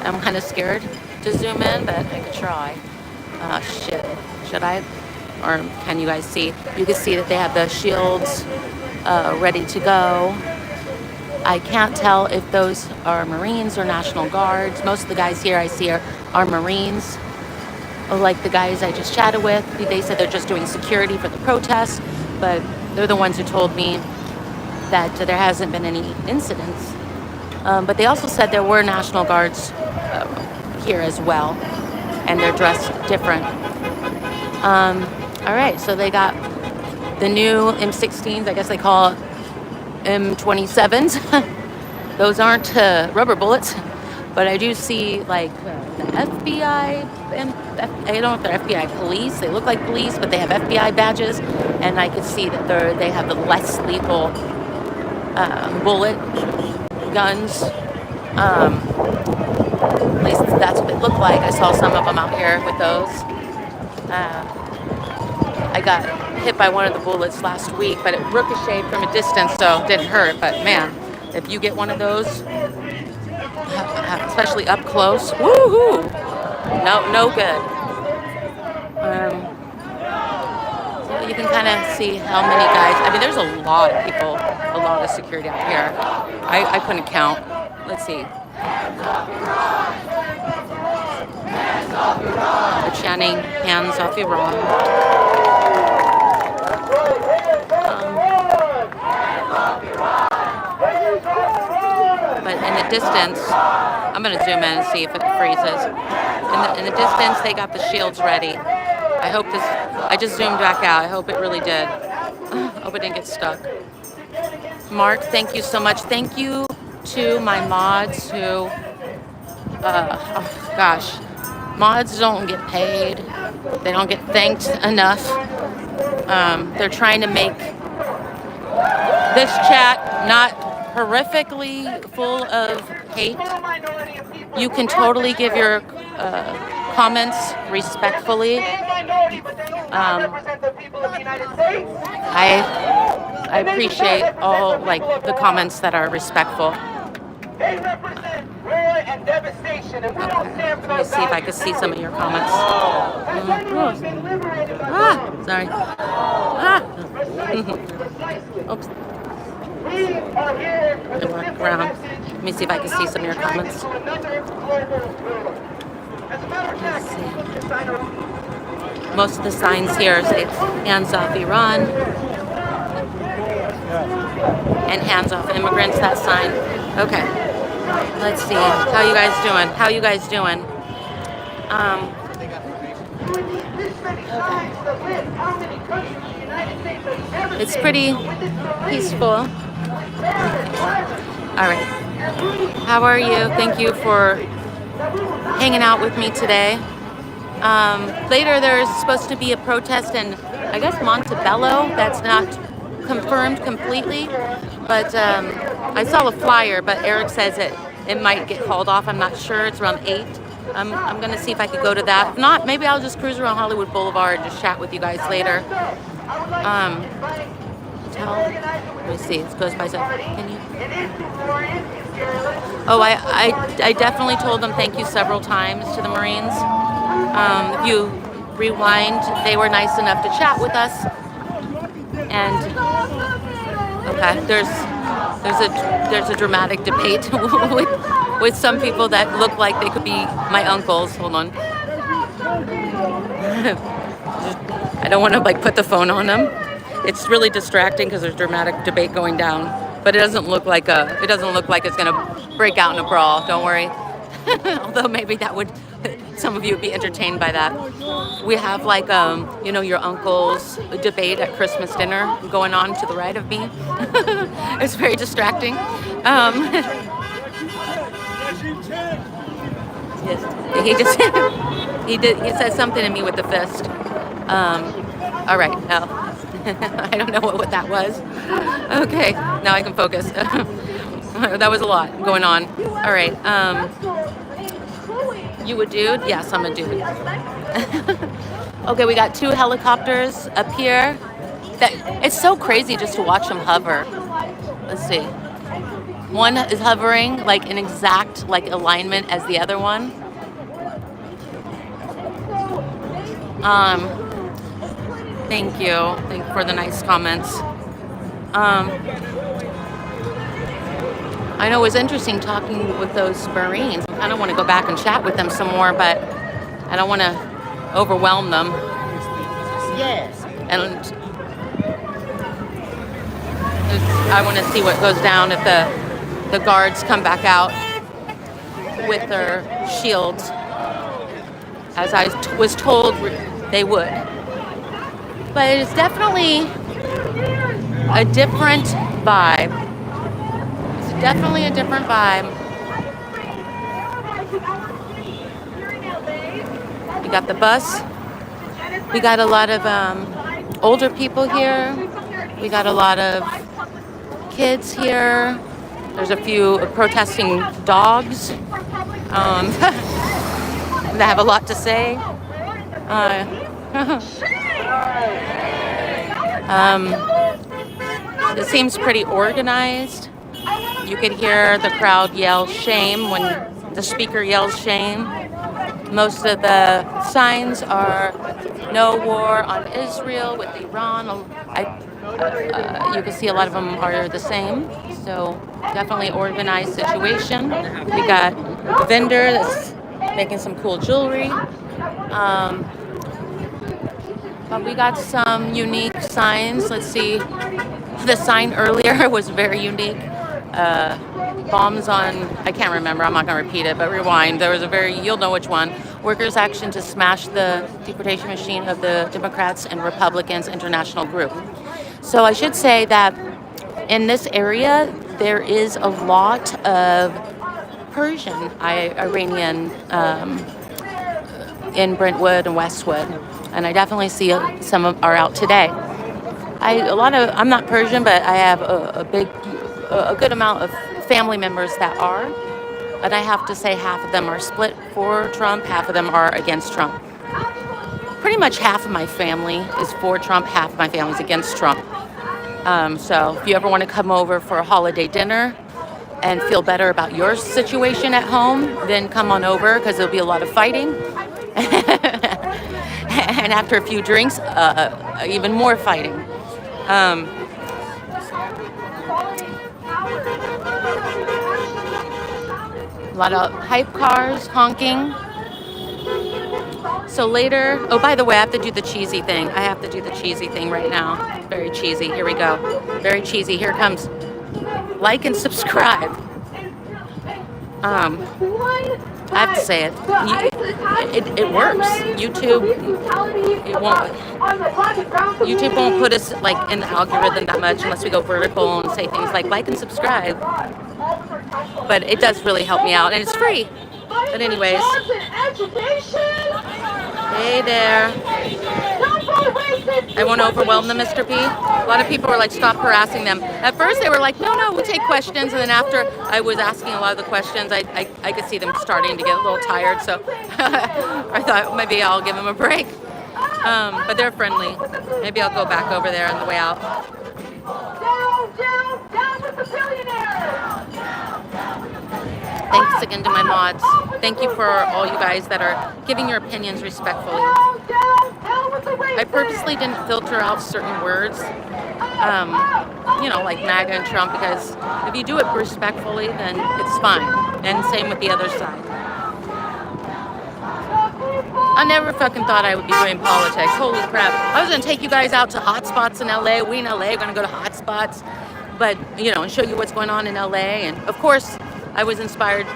I'm kind of scared to zoom in, but I could try. Shit. Should I? Or can you guys see? You can see that they have the shields ready to go. I can't tell if those are Marines or National Guards. Most of the guys here I see are Marines. like the guys I just chatted with. They said they're just doing security for the protest, but they're the ones who told me that there hasn't been any incidents. But they also said there were National Guards here as well, and they're dressed different. All right, so they got the new M16s, I guess they call M27s. Those aren't rubber bullets, but I do see like the FBI, and I don't know if they're FBI police. They look like police, but they have FBI badges, and I could see that they have the less lethal bullet guns. At least that's what they look like. I saw some of them out here with those. I got hit by one of the bullets last week, but it ricocheted from a distance, so it didn't hurt. But man, if you get one of those, especially up close, woohoo! No good. So you can kind of see how many guys. I mean, there's a lot of people, a lot of security out here. I couldn't count. Let's see. They're chanting "Hands off Iran." But in the distance, I'm going to zoom in and see if it freezes. In the distance, they got the shields ready. I hope this, I just zoomed back out. I hope it really did. I hope it didn't get stuck. Mark, thank you so much. Thank you to my mods who, mods don't get paid. They don't get thanked enough. They're trying to make this chat not horrifically full of hate. You can totally give your comments respectfully. I appreciate all like the comments that are respectful. They represent war and devastation, and we don't stand for Let me see if I can see some of your comments. Sorry. Oops. I walk around. Let me see if I can see some of your comments. Let's see. Most of the signs here say "Hands off Iran" and "Hands off immigrants." That sign. Okay. Let's see. How you guys doing? How you guys doing? It's pretty peaceful. All right. How are you? Thank you for hanging out with me today. Later, there's supposed to be a protest in, I guess, Montebello. That's not confirmed completely, but I saw a flyer, but Eric says it might get called off. I'm not sure. It's around 8. I'm going to see if I could go to that. If not, maybe I'll just cruise around Hollywood Boulevard and just chat with you guys later. Let me see. It goes by. Can you? Oh, I definitely told them thank you several times to the Marines. If you rewind, they were nice enough to chat with us. And okay, there's a dramatic debate with some people that look like they could be my uncles. Hold on. I don't want to like put the phone on them. It's really distracting because there's dramatic debate going down, but it doesn't look like it's gonna break out in a brawl. Don't worry. Although maybe that would, some of you would be entertained by that. We have like your uncle's debate at Christmas dinner going on to the right of me. It's very distracting. Yes, he said something to me with the fist. All right, now I don't know what that was. Okay, now I can focus. That was a lot going on. All right. You a dude? Yes, I'm a dude. Okay, we got 2 helicopters up here. It's so crazy just to watch them hover. Let's see. One is hovering like in exact like alignment as the other one. Thank you. Thank you for the nice comments. I know it was interesting talking with those Marines. I kind of want to go back and chat with them some more, but I don't want to overwhelm them. Yes. And I want to see what goes down if the guards come back out with their shields, as I was told they would. But it's definitely a different vibe. It's definitely a different vibe. We got the bus. We got a lot of older people here. We got a lot of kids here. There's a few protesting dogs that have a lot to say. It seems pretty organized. You could hear the crowd yell shame when the speaker yells shame. Most of the signs are no war on Israel with Iran. You can see a lot of them are the same. So definitely organized situation. We got a vendor that's making some cool jewelry. But we got some unique signs. Let's see. The sign earlier was very unique. Bombs on, I can't remember, I'm not going to repeat it, but rewind. There was you'll know which one. Workers' action to smash the deportation machine of the Democrats and Republicans International Group. So I should say that in this area, there is a lot of Persian, Iranian in Brentwood and Westwood. And I definitely see some are out today. I'm not Persian, but I have a good amount of family members that are. And I have to say half of them are split for Trump, half of them are against Trump. Pretty much half of my family is for Trump, half of my family is against Trump. So if you ever want to come over for a holiday dinner and feel better about your situation at home, then come on over because there'll be a lot of fighting. And after a few drinks, even more fighting. A lot of hype cars honking. So later, oh, by the way, I have to do the cheesy thing. I have to do the cheesy thing right now. Very cheesy. Here we go. Very cheesy. Here it comes. Like and subscribe. I have to say it. It works. YouTube won't put us like in the algorithm that much unless we go vertical and say things like and subscribe. But it does really help me out, and it's free. But anyways, hey there. I won't overwhelm them, Mr. P. A lot of people were like, stop harassing them. At first they were like, no, we'll take questions. And then after I was asking a lot of the questions, I could see them starting to get a little tired. So I thought maybe I'll give them a break. But they're friendly. Maybe I'll go back over there on the way out. Down with the billionaires! Thanks again to my mods. Thank you for all you guys that are giving your opinions respectfully. I purposely didn't filter out certain words, like MAGA and Trump, because if you do it respectfully, then it's fine. And same with the other side. I never fucking thought I would be doing politics. Holy crap. I was going to take you guys out to hotspots in LA. We in LA are going to go to hotspots, but, and show you what's going on in LA. And of course, I was inspired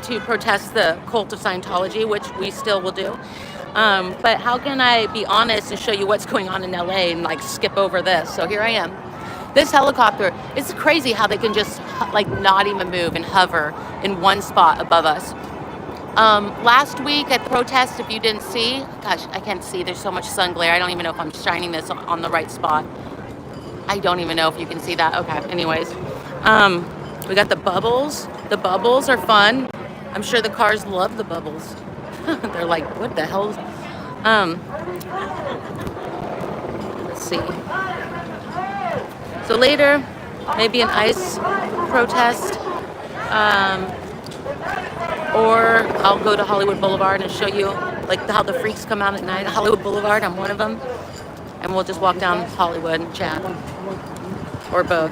to protest the cult of Scientology, which we still will do. But how can I be honest and show you what's going on in LA and skip over this? So here I am. This helicopter, it's crazy how they can just not even move and hover in one spot above us. Last week at protest, if you didn't see, gosh, I can't see. There's so much sun glare. I don't even know if I'm shining this on the right spot. I don't even know if you can see that. Okay, anyways. We got the bubbles. The bubbles are fun. I'm sure the cars love the bubbles. They're like, what the hell? Let's see. So later, maybe an ICE protest. Or I'll go to Hollywood Boulevard and show you how the freaks come out at night. Hollywood Boulevard, I'm one of them. And we'll just walk down Hollywood and chat. Or both.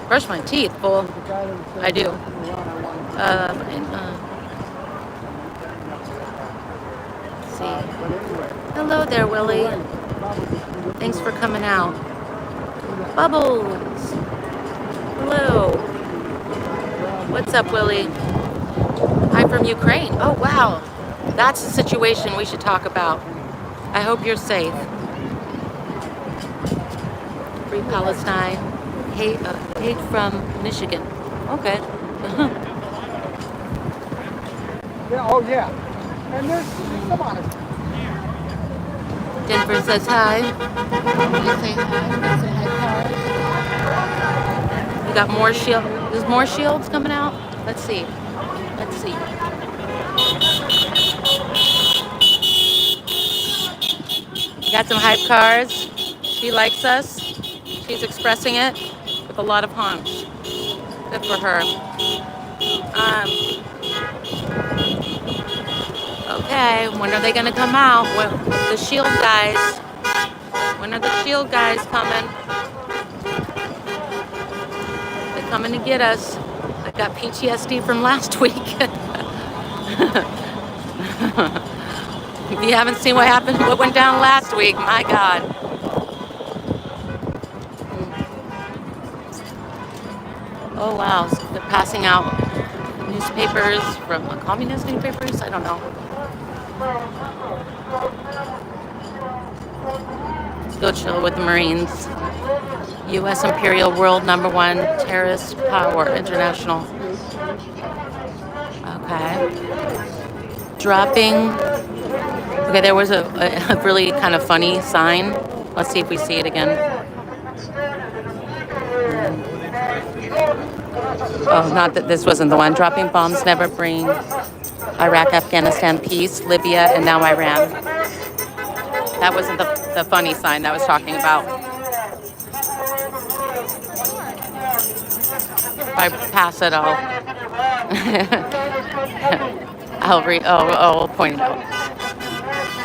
Brush my teeth, fool. I do. see. Hello there, Willie. Thanks for coming out. Bubbles. Hello. What's up, Willie? I'm from Ukraine. Oh, wow. That's a situation we should talk about. I hope you're safe. Free Palestine. Hate from Michigan. Okay. Yeah, oh yeah. And there's, come on. Denver says hi. You say hi. Got some high cards. We got more shield. There's more shields coming out. Let's see. Let's see. We got some hype cars. She likes us. She's expressing it with a lot of honks. Good for her. Okay, when are they gonna come out? When, the shield guys. When are the shield guys coming? They're coming to get us. I got PTSD from last week. If you haven't seen what happened, what went down last week, my God. Oh wow, so they're passing out newspapers from communist newspapers? I don't know. Let's go chill with the Marines. U.S. Imperial World #1 Terrorist Power International. Okay. Dropping. Okay, there was a really kind of funny sign. Let's see if we see it again. Oh, not that this wasn't the one. Dropping bombs never bring Iraq, Afghanistan peace, Libya, and now Iran. That wasn't the funny sign that I was talking about. If I pass it, I'll point it out.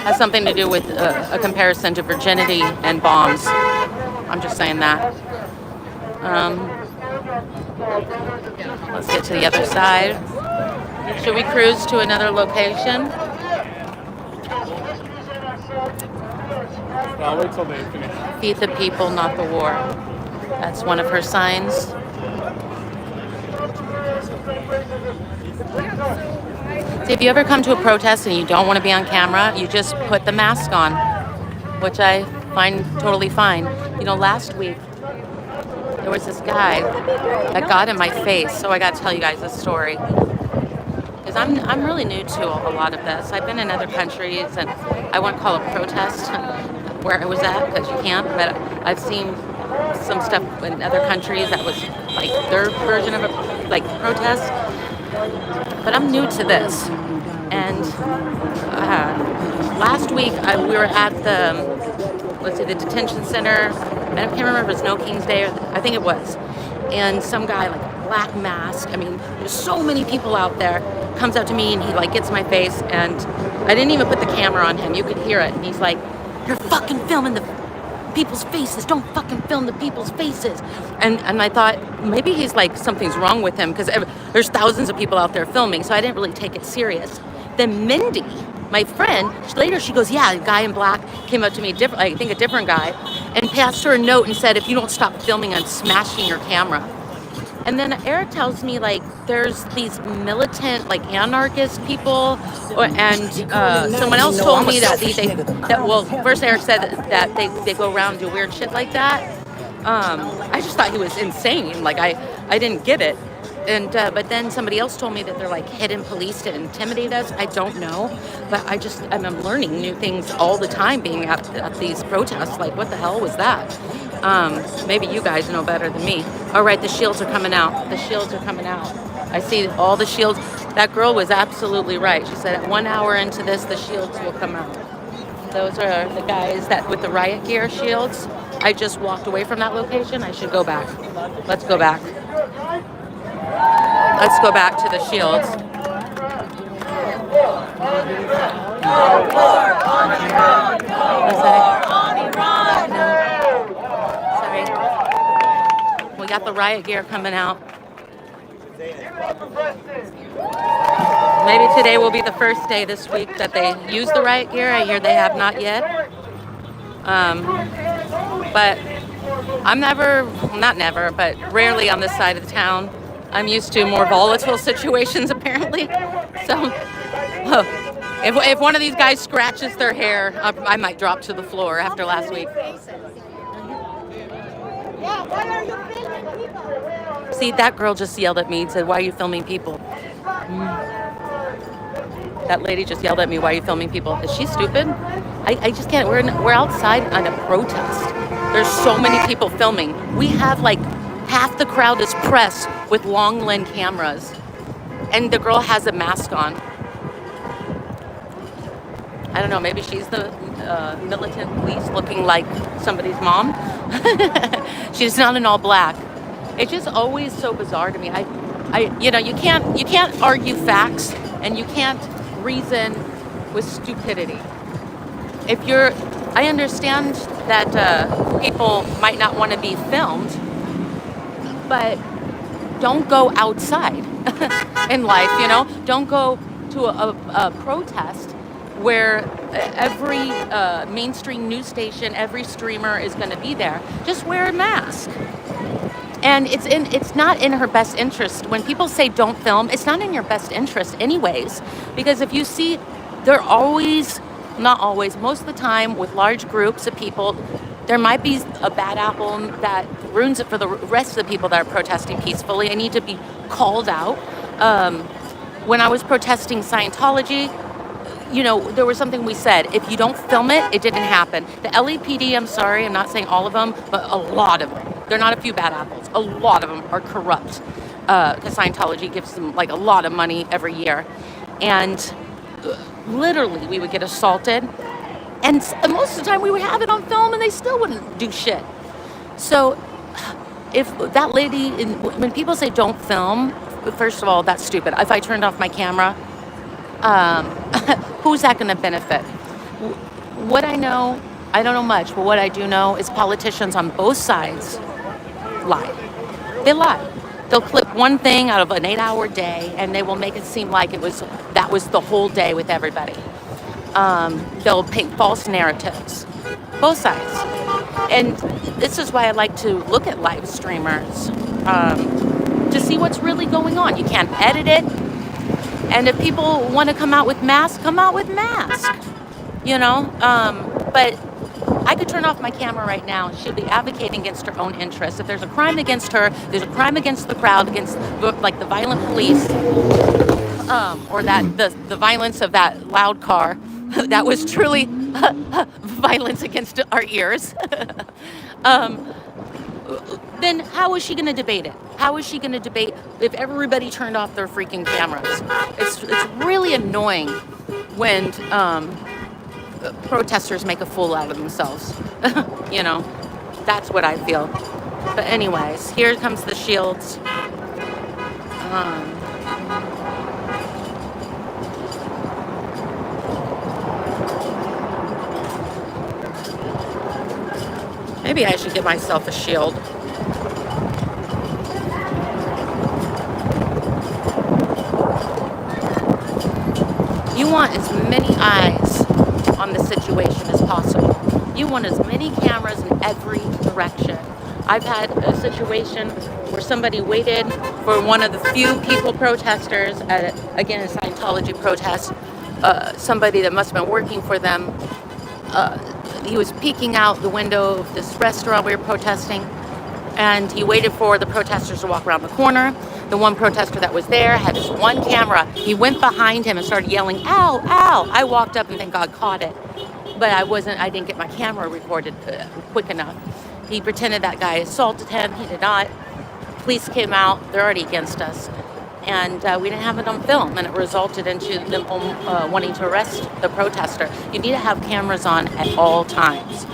Has something to do with a comparison to virginity and bombs. I'm just saying that. Let's get to the other side. Should we cruise to another location? I'll wait till they finish. Feed the people, not the war. That's one of her signs. See, if you ever come to a protest and you don't want to be on camera, you just put the mask on, which I find totally fine. You know, last week, there was this guy that got in my face, so I got to tell you guys this story. Because I'm really new to a lot of this. I've been in other countries, and I won't call it protest where I was at, because you can't, but I've seen some stuff in other countries that was like their version of a protest. But I'm new to this. And last week, we were at the detention center. I can't remember if it was No King's Day, or I think it was. And some guy, like a black mask. I mean, there's so many people out there. Comes up to me and he gets in my face, and I didn't even put the camera on him. You could hear it. And he's like, "You're fucking filming the people's faces. Don't fucking film the people's faces." And I thought maybe he's like, something's wrong with him, because there's thousands of people out there filming. So I didn't really take it serious. Then Mindy, my friend, later she goes, "Yeah, a guy in black came up to me, I think a different guy, and passed her a note and said, 'If you don't stop filming, I'm smashing your camera.'" And then Eric tells me there's these militant anarchist people, and someone else told me that first Eric said that they go around and do weird shit like that. I just thought he was insane. I didn't get it. And but then somebody else told me that they're hidden police to intimidate us. I don't know, but I'm learning new things all the time being at these protests. What the hell was that? Maybe you guys know better than me. All right, the shields are coming out. The shields are coming out. I see all the shields. That girl was absolutely right. She said at 1 hour into this, the shields will come out. Those are the guys with the riot gear shields. I just walked away from that location. I should go back. Let's go back. Let's go back to the shields. Sorry. We got the riot gear coming out. Maybe today will be the first day this week that they use the riot gear. I hear they have not yet. But I'm never, well, not never, but rarely on this side of the town. I'm used to more volatile situations, apparently. So, if one of these guys scratches their hair, I might drop to the floor after last week. See, that girl just yelled at me and said, "Why are you filming people?" That lady just yelled at me, "Why are you filming people?" Is she stupid? I just can't. We're outside on a protest. There's so many people filming. We have like half the crowd is press with long lens cameras, and the girl has a mask on. I don't know. Maybe she's the militant police, looking like somebody's mom. She's not in all black. It's just always so bizarre to me. You can't argue facts, and you can't reason with stupidity. I understand that people might not want to be filmed, but don't go outside in life, Don't go to a protest where every mainstream news station, every streamer is going to be there. Just wear a mask. And it's not in her best interest. When people say don't film, it's not in your best interest anyways. Because if you see, they're always, not always, most of the time with large groups of people, there might be a bad apple that ruins it for the rest of the people that are protesting peacefully. I need to be called out. When I was protesting Scientology, there was something we said, if you don't film it, it didn't happen. The LAPD, I'm sorry, I'm not saying all of them, but a lot of them. They're not a few bad apples. A lot of them are corrupt. Because Scientology gives them like a lot of money every year. And literally we would get assaulted. And most of the time we would have it on film and they still wouldn't do shit. So if that lady, when people say don't film, first of all, that's stupid. If I turned off my camera, who's that going to benefit? What I know, I don't know much, but what I do know is politicians on both sides lie. They lie. They'll clip one thing out of an 8-hour day and they will make it seem like that was the whole day with everybody. They'll paint false narratives. Both sides. And this is why I like to look at live streamers to see what's really going on. You can't edit it. And if people want to come out with masks, come out with masks. But I could turn off my camera right now and she'll be advocating against her own interests. If there's a crime against her, there's a crime against the crowd, against like the violent police, or that the violence of that loud car. That was truly violence against our ears. Then how is she going to debate it? How is she going to debate if everybody turned off their freaking cameras? It's really annoying when protesters make a fool out of themselves. That's what I feel. But anyways, here comes the shields. Maybe I should get myself a shield. You want as many eyes on the situation as possible. You want as many cameras in every direction. I've had a situation where somebody waited for one of the few people protesters at, again, a Scientology protest, somebody that must have been working for them. He was peeking out the window of this restaurant we were protesting, and he waited for the protesters to walk around the corner. The one protester that was there had this one camera. He went behind him and started yelling, "Ow, ow!" I walked up and thank God caught it, but I didn't get my camera recorded quick enough. He pretended that guy assaulted him. He did not. Police came out. They're already against us. And we didn't have it on film, and it resulted into them wanting to arrest the protester. You need to have cameras on at all times.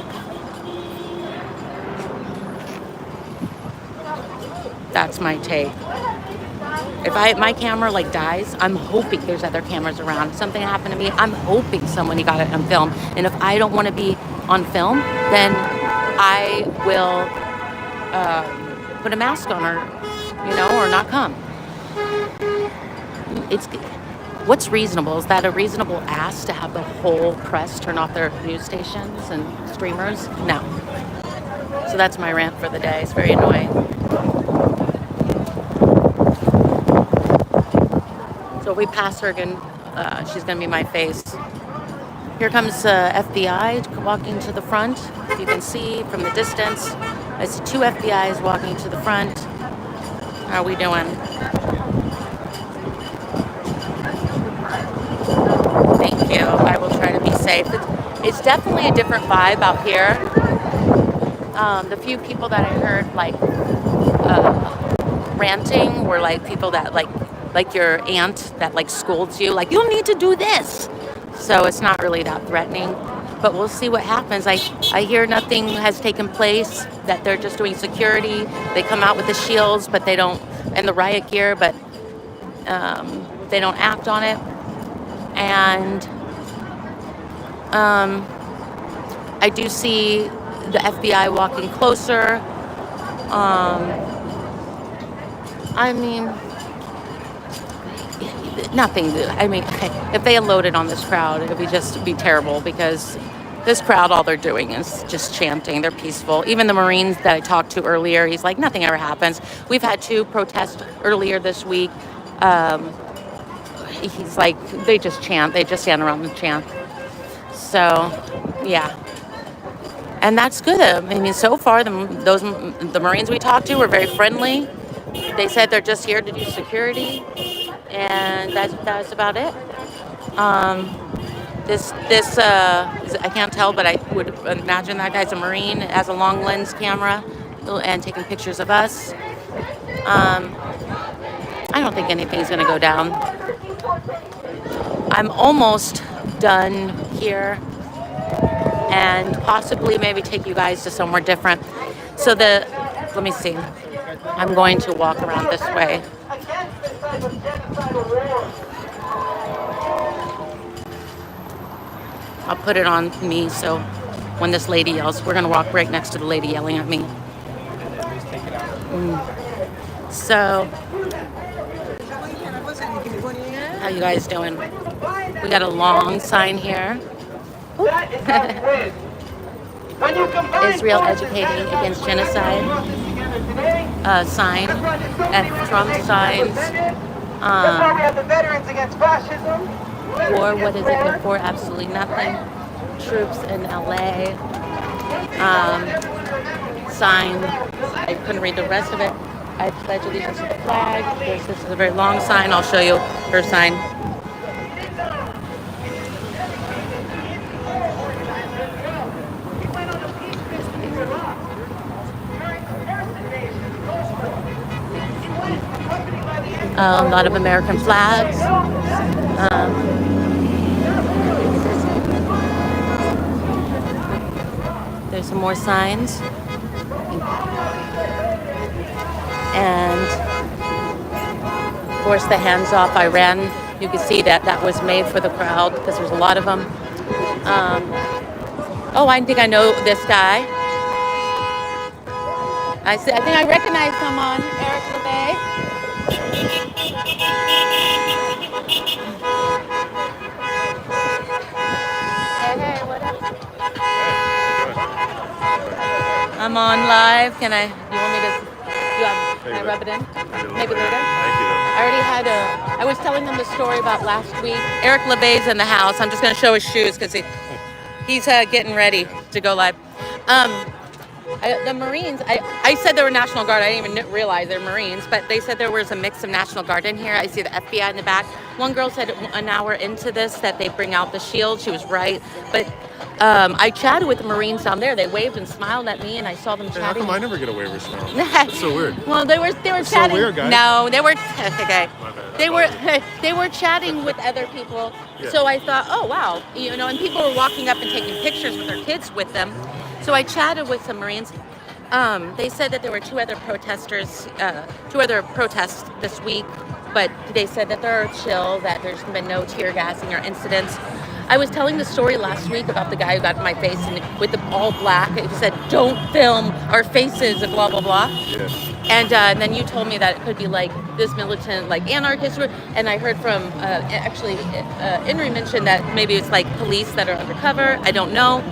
That's my take. If my camera dies, I'm hoping there's other cameras around. If something happened to me, I'm hoping somebody got it on film. And if I don't want to be on film, then I will put a mask on or not come. what's reasonable? Is that a reasonable ask to have the whole press turn off their news stations and streamers? No. So that's my rant for the day. It's very annoying. So if we pass her again, she's going to be my face. Here comes FBI walking to the front. You can see from the distance, I see 2 FBIs walking to the front. How are we doing? Thank you. I will try to be safe. It's definitely a different vibe out here. The few people that I heard like ranting were like people that like your aunt that like scolds you, like you don't need to do this. So it's not really that threatening, but we'll see what happens. I hear nothing has taken place, that they're just doing security. They come out with the shields, but they don't, and the riot gear, but they don't act on it. And I do see the FBI walking closer. I mean, nothing. I mean, if they unloaded on this crowd, it would just be terrible, because this crowd, all they're doing is just chanting. They're peaceful. Even the Marines that I talked to earlier, he's like, nothing ever happens. We've had 2 protests earlier this week. He's like, they just chant. They just stand around and chant. So, yeah. And that's good. I mean, so far, the Marines we talked to were very friendly. They said they're just here to do security, and that's about it. This I can't tell, but I would imagine that guy's a Marine, has a long lens camera and taking pictures of us. I don't think anything's going to go down. I'm almost done here, and possibly maybe take you guys to somewhere different. So let me see. I'm going to walk around this way. I'll put it on me, so when this lady yells, we're going to walk right next to the lady yelling at me. So, how you guys doing? We got a long sign here. Israel educating against genocide sign, and Trump signs. War, what is it good for? Absolutely nothing. Troops in L.A. Sign. I couldn't read the rest of it. I pledge allegiance to the flag. This is a very long sign. I'll show you her sign. A lot of American flags. There's some more signs. And of course the hands off Iran. You can see that was made for the crowd because there's a lot of them. I think I know this guy. I think I recognize someone, Eric LeBay. Hey, what up? I'm on live. You want me to, can I rub it in? Maybe later? Thank you. I was telling them the story about last week. Eric LeBay's in the house. I'm just going to show his shoes because he's getting ready to go live. The Marines, I said they were National Guard. I didn't even realize they're Marines, but they said there was a mix of National Guard in here. I see the FBI in the back. One girl said an hour into this that they bring out the shield. She was right. But I chatted with the Marines down there. They waved and smiled at me, and I saw them chatting. How come I never get a waiver smile? That's so weird. Well, they were chatting. So weird, guys. No, they were okay. They were chatting with other people. Yeah. So I thought, oh wow, and people were walking up and taking pictures with their kids with them. So I chatted with some Marines. They said that there were two other protests this week, but they said that they're chill, that there's been no tear gassing or incidents. I was telling the story last week about the guy who got in my face and with the all black. He said, "Don't film our faces," and blah blah blah. Yeah. And then you told me that it could be like this militant, like anarchist, and I heard from Inri mentioned that maybe it's like police that are undercover. I don't know.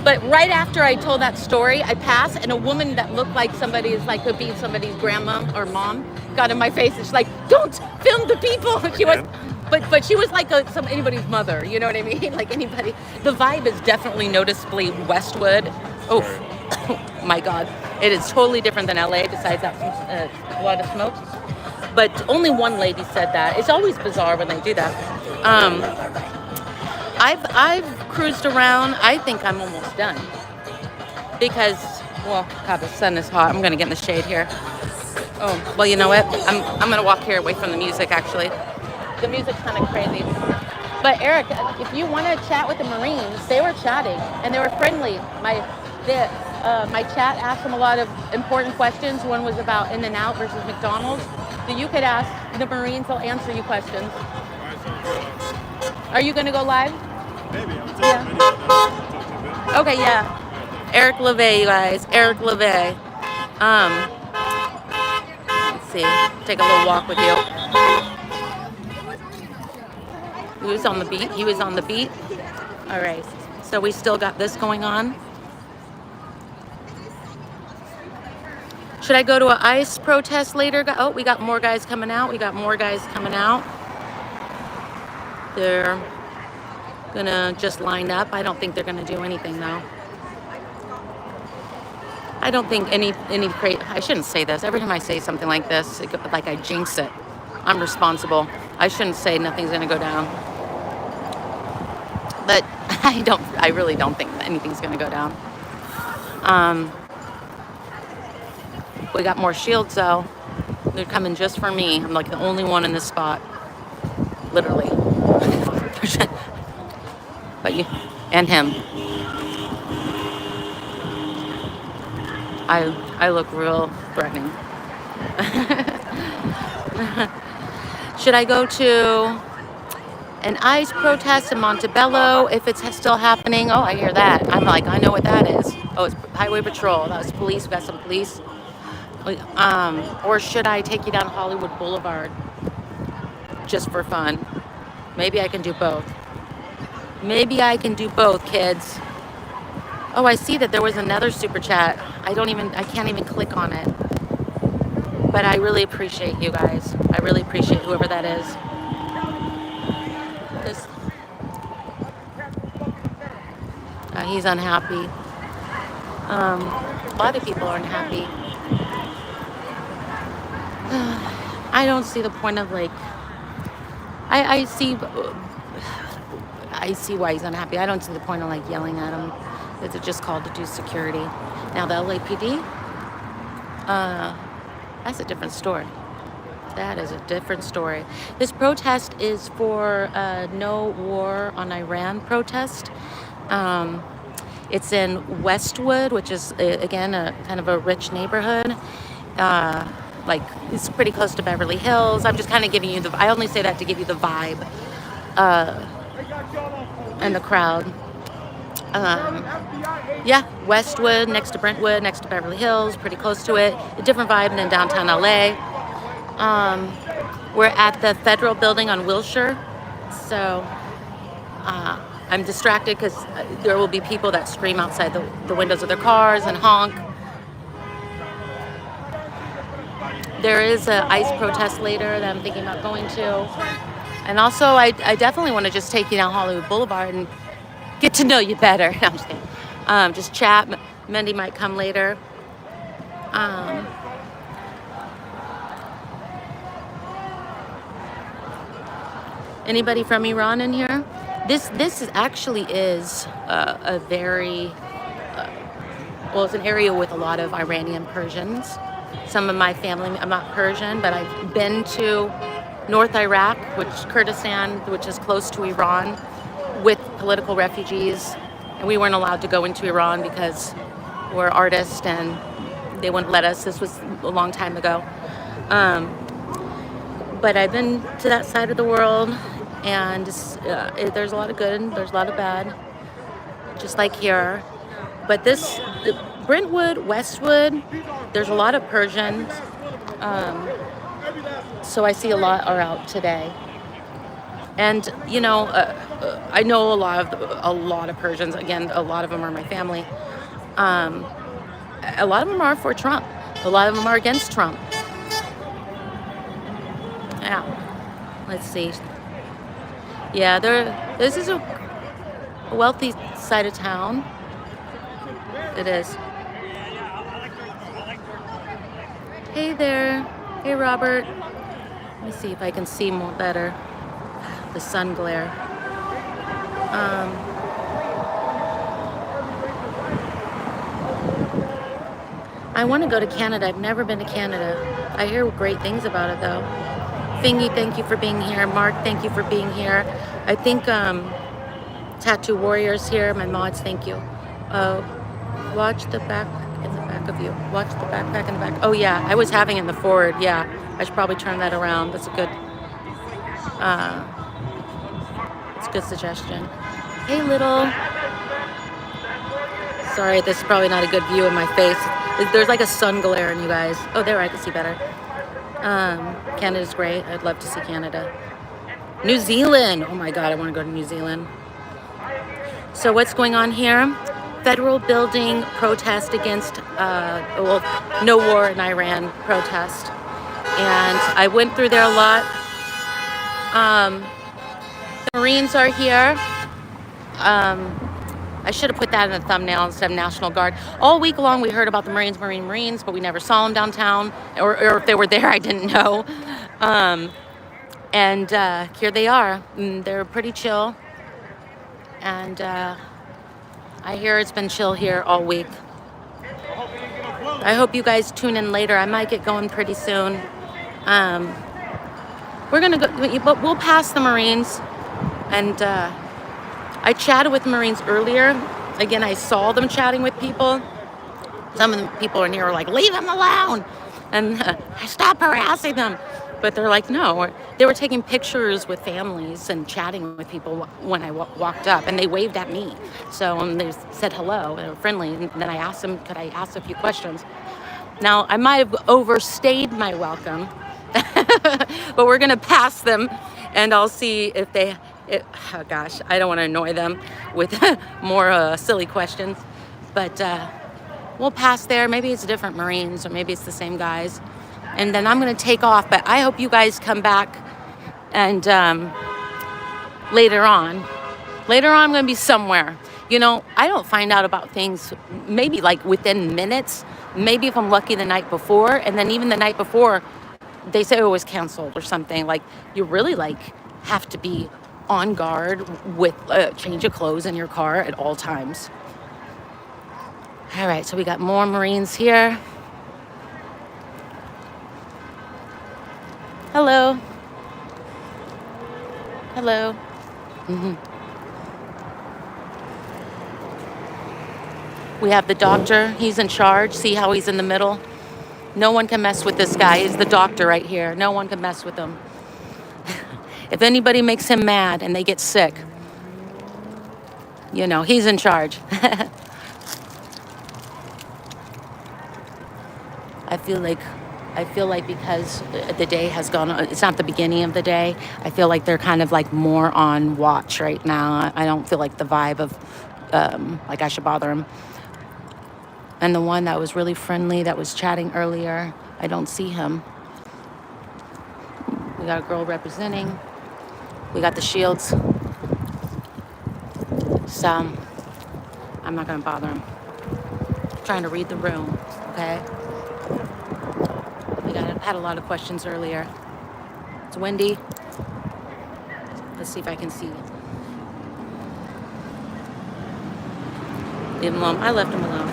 But right after I told that story, I passed, and a woman that looked like could be somebody's grandma or mom, got in my face, and she's like, "Don't film the people." She was, but she was like anybody's mother. You know what I mean? Like anybody. The vibe is definitely noticeably Westwood. Oh, my God. It is totally different than L.A. besides that a lot of smoke. But only one lady said that. It's always bizarre when they do that. I've cruised around. I think I'm almost done because, well, God, the sun is hot. I'm gonna get in the shade here. Oh, well, you know what? I'm gonna walk here away from the music. Actually, the music's kind of crazy. But Eric, if you want to chat with the Marines, they were chatting and they were friendly. My chat asked them a lot of important questions. One was about In-N-Out versus McDonald's. So you could ask the Marines, they'll answer you questions. Are you going to go live? Maybe. I'm taking a video. Okay, yeah. Eric LeVay, you guys. Eric LeVay. Let's see. Take a little walk with you. He was on the beat. He was on the beat. All right. So we still got this going on. Should I go to an ICE protest later? Oh, we got more guys coming out. They're gonna just line up. I don't think they're gonna do anything though. I don't think any I shouldn't say this. Every time I say something like this, like I jinx it. I'm responsible. I shouldn't say nothing's gonna go down. But I really don't think anything's gonna go down. We got more shields though. They're coming just for me. I'm like the only one in this spot. Literally. But you and him. I look real threatening. Should I go to an ICE protest in Montebello if it's still happening? Oh, I hear that. I'm like, I know what that is. Oh, it's Highway Patrol. That was police. We got some police. Or should I take you down Hollywood Boulevard just for fun? Maybe I can do both. Kids. Oh, I see that there was another super chat. I can't even click on it. But I really appreciate you guys. I really appreciate whoever that is. He's unhappy. A lot of people are unhappy. I don't see the point of I see why he's unhappy. I don't see the point of yelling at him. It's just called to do security. Now the LAPD, that's a different story. That is a different story. This protest is for no war on Iran protest. It's in Westwood, which is again a kind of a rich neighborhood. It's pretty close to Beverly Hills. I'm just kind of giving you I only say that to give you the vibe and the crowd. Westwood, next to Brentwood, next to Beverly Hills, pretty close to it. A different vibe than downtown LA. We're at the Federal building on Wilshire. So I'm distracted because there will be people that scream outside the windows of their cars and honk. There is an ICE protest later that I'm thinking about going to. And also, I definitely want to just take you down Hollywood Boulevard and get to know you better. No, I'm just kidding. Just chat. Mendy might come later. Anybody from Iran in here? This actually is a very, it's an area with a lot of Iranian Persians. Some of my family, I'm not Persian, but I've been to North Iraq, Kurdistan, which is close to Iran, with political refugees. And we weren't allowed to go into Iran because we're artists and they wouldn't let us. This was a long time ago. But I've been to that side of the world. And there's a lot of good, there's a lot of bad, just like here. But Brentwood, Westwood, there's a lot of Persians. So I see a lot are out today. And you know, I know a lot of Persians. Again, a lot of them are my family. A lot of them are for Trump. A lot of them are against Trump. Yeah. Let's see. Yeah, this is a wealthy side of town. It is. Hey there. Hey, Robert. Let me see if I can see more better. The sun glare. I want to go to Canada. I've never been to Canada. I hear great things about it, though. Fingy, thank you for being here. Mark, thank you for being here. I think Tattoo Warriors here. My mods, thank you. Watch the back in the back of you. Watch the backpack in the back. Oh, yeah. I was having it in the forward. Yeah. I should probably turn that around. That's a good... it's a good suggestion. Hey, little. Sorry, this is probably not a good view of my face. There's like a sun glare in you guys. Oh, there, I can see better. Canada's great. I'd love to see Canada. New Zealand. Oh my God, I want to go to New Zealand. So what's going on here? Federal building protest against, no war in Iran protest. And I went through there a lot. The Marines are here. I should have put that in the thumbnail instead of National Guard. All week long we heard about the Marines, but we never saw them downtown. Or if they were there, I didn't know. And here they are. They're pretty chill. And I hear it's been chill here all week. I hope you guys tune in later. I might get going pretty soon. We're gonna go, but we'll pass the Marines. And I chatted with Marines earlier. Again, I saw them chatting with people. Some of the people in here were like, leave them alone. And I stopped harassing them. But they're like, no. They were taking pictures with families and chatting with people when I walked up. And they waved at me. So they said hello. They were friendly. And then I asked them, could I ask a few questions? Now, I might have overstayed my welcome. But we're going to pass them. And I'll see if they... oh gosh, I don't want to annoy them with more silly questions, but we'll pass there. Maybe it's different Marines or maybe it's the same guys. And then I'm going to take off, but I hope you guys come back. And later on I'm going to be somewhere. You know, I don't find out about things maybe like within minutes, maybe if I'm lucky the night before. And then even the night before, they say it was canceled or something. Like you really like have to be on guard with a change of clothes in your car at all times. All right, so we got more Marines here. Hello. Hello. We have the doctor. He's in charge. See how he's in the middle? No one can mess with this guy. He's the doctor right here. No one can mess with him. If anybody makes him mad and they get sick, you know, he's in charge. I feel like because the day has gone, it's not the beginning of the day. I feel like they're kind of like more on watch right now. I don't feel like the vibe of like I should bother him. And the one that was really friendly, that was chatting earlier, I don't see him. We got a girl representing. We got the shields. So I'm not gonna bother him. I'm trying to read the room, okay? Had a lot of questions earlier. It's windy. Let's see if I can see. Leave him alone. I left him alone.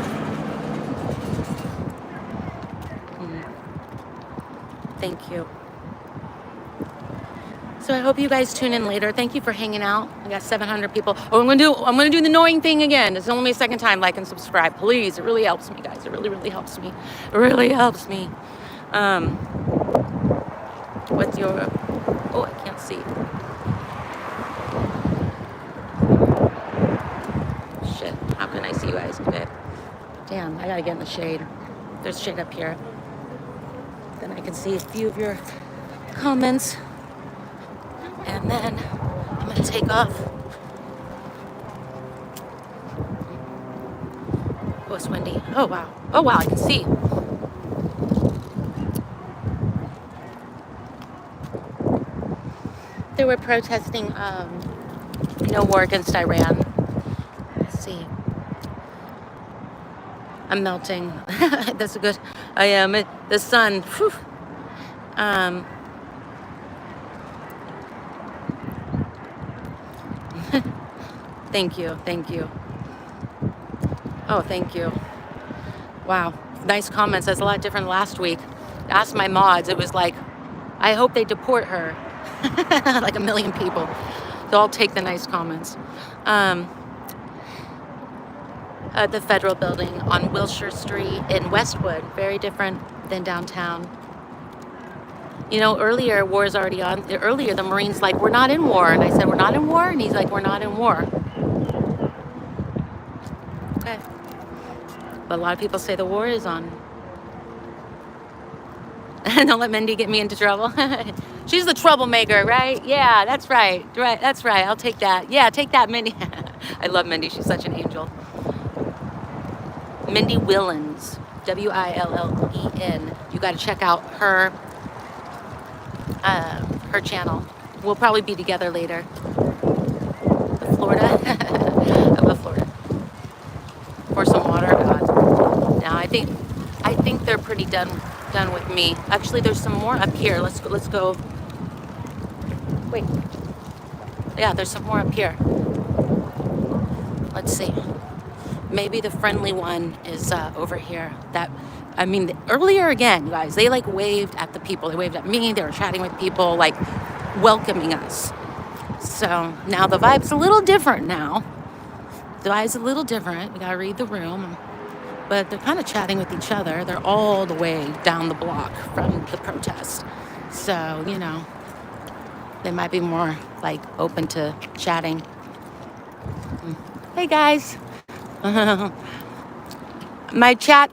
Thank you. So I hope you guys tune in later. Thank you for hanging out. I got 700 people. Oh, I'm gonna do the annoying thing again. It's only my second time. Like and subscribe, please. It really helps me, guys. It really helps me. It really helps me. What's your... Oh, I can't see. Damn, I gotta get in the shade. There's shade up here. Then I can see a few of your comments. And then I'm gonna take off. Oh, it's windy. Oh, wow. Oh, wow, I can see. They were protesting no war against Iran. Let's see. I'm melting. That's a good. I am. The sun. Whew. Thank you. Thank you. Oh, thank you. Wow. Nice comments. That's a lot different last week. Asked my mods. It was like, I hope they deport her. Like a million people. So I'll take the nice comments. The federal building on Wilshire Street in Westwood. Very different than downtown. You know, earlier, war is already on. Earlier, the Marines like, we're not in war. And I said, we're not in war? And he's like, we're not in war. Okay. But a lot of people say the war is on. Don't let Mindy get me into trouble. She's the troublemaker, right? Yeah, that's right. Right, that's right. I'll take that. Yeah, take that, Mindy. I love Mindy. She's such an angel. Mindy Willens, Willen. You got to check out her channel. We'll probably be together later. Florida. I love Florida. Pour some water. God. Now I think they're pretty done with me. Actually, there's some more up here. Let's go. Wait. Yeah, there's some more up here. Let's see. Maybe the friendly one is over here. Earlier again, you guys, they like waved at the people. They waved at me. They were chatting with people, like welcoming us. So now the vibe's a little different now. The vibe's a little different. We gotta read the room. But they're kind of chatting with each other. They're all the way down the block from the protest. So, you know, they might be more like open to chatting. Hey guys. My chat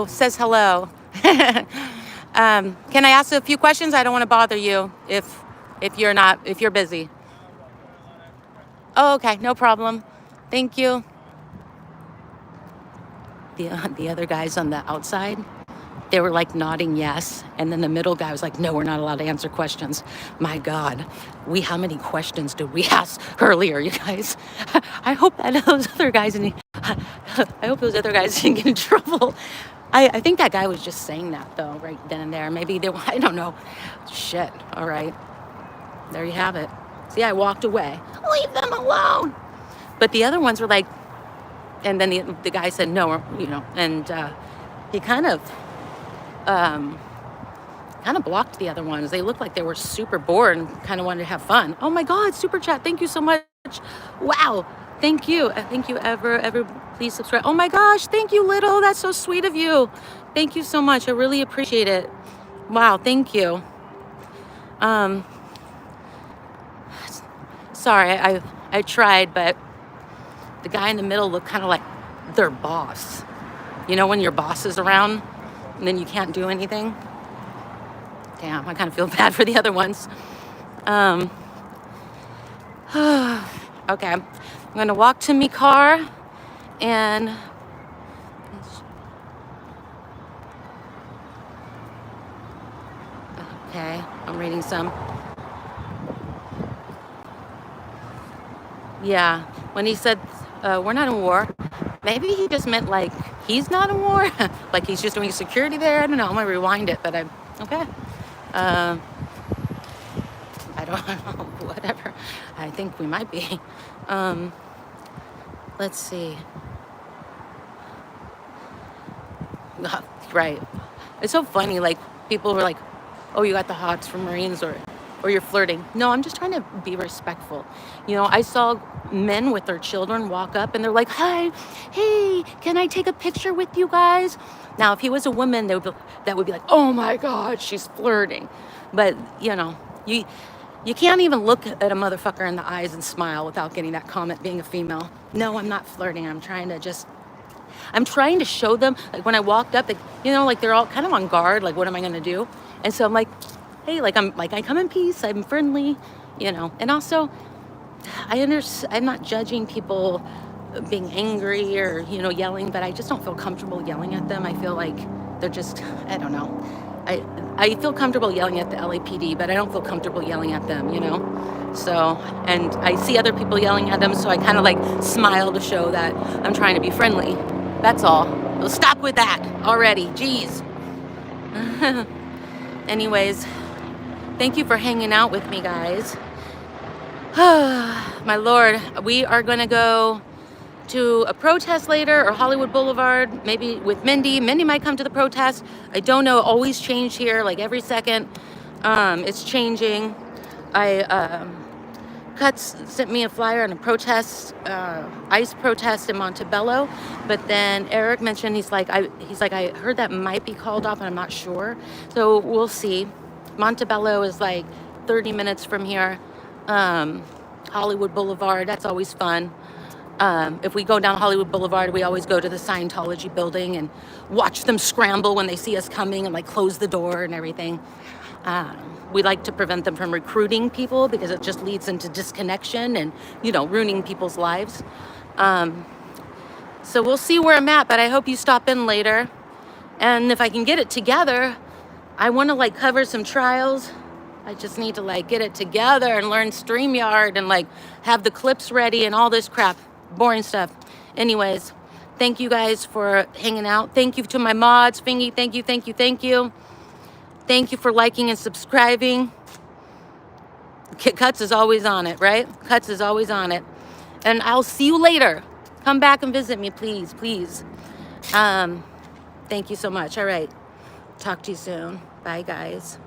says hello. Can I ask a few questions? I don't want to bother you if you're busy. Oh, okay, no problem. Thank you. The other guys on the outside, they were like nodding yes, and then the middle guy was like, no, we're not allowed to answer questions. My God, how many questions did we ask earlier, you guys? I hope that those other guys didn't get in trouble. I think that guy was just saying that though, right then and there. Maybe I don't know. Shit. All right, there you have it. See, I walked away. Leave them alone. But the other ones were like. And then the guy said no, you know, and he kind of blocked the other ones. They looked like they were super bored and kind of wanted to have fun. Oh my God, super chat! Thank you so much. Wow, thank you, ever. Please subscribe. Oh my gosh, thank you, Little. That's so sweet of you. Thank you so much. I really appreciate it. Wow, thank you. Sorry, I tried, but. The guy in the middle looked kind of like their boss. You know when your boss is around and then you can't do anything? Damn, I kind of feel bad for the other ones. Okay, I'm going to walk to my car and... Okay, I'm reading some. Yeah, when he said... we're not in war. Maybe he just meant like he's not in war, like he's just doing security there. I don't know. I'm gonna rewind it, but okay. I don't know. Whatever. I think we might be. Let's see. Right. It's so funny. Like people were like, "Oh, you got the hots for Marines," or you're flirting. No, I'm just trying to be respectful. You know, I saw men with their children walk up and they're like, hi, hey, can I take a picture with you guys? Now, if he was a woman, that would be like, oh my God, she's flirting. But, you know, you can't even look at a motherfucker in the eyes and smile without getting that comment being a female. No, I'm not flirting. I'm trying to just I'm trying to show them, like when I walked up, like, you know, like they're all kind of on guard, like what am I gonna do? And so I'm like, hey, like I come in peace, I'm friendly, you know. And also, I'm not judging people being angry or, you know, yelling, but I just don't feel comfortable yelling at them. I feel like they're just, I don't know. I feel comfortable yelling at the LAPD, but I don't feel comfortable yelling at them, you know? So, and I see other people yelling at them, so I kind of like smile to show that I'm trying to be friendly. That's all. So stop with that already. Jeez. Anyways, thank you for hanging out with me, guys. My Lord, we are going to go to a protest later, or Hollywood Boulevard, maybe with Mindy. Mindy might come to the protest. I don't know. Always change here, like every second. It's changing. Cuts sent me a flyer on a protest, ICE protest in Montebello, but then Eric mentioned he's like I heard that might be called off, and I'm not sure. So we'll see. Montebello is like 30 minutes from here. Hollywood Boulevard, that's always fun. If we go down Hollywood Boulevard, we always go to the Scientology building and watch them scramble when they see us coming and like close the door and everything. We like to prevent them from recruiting people because it just leads into disconnection and, you know, ruining people's lives. So we'll see where I'm at, but I hope you stop in later. And if I can get it together, I want to like cover some trials. I just need to like get it together and learn StreamYard and like have the clips ready and all this crap. Boring stuff. Anyways, thank you guys for hanging out. Thank you to my mods. Fingy, thank you, thank you, thank you. Thank you for liking and subscribing. Cuts is always on it, right? Cuts is always on it. And I'll see you later. Come back and visit me, please, please. Thank you so much. All right. Talk to you soon. Bye, guys.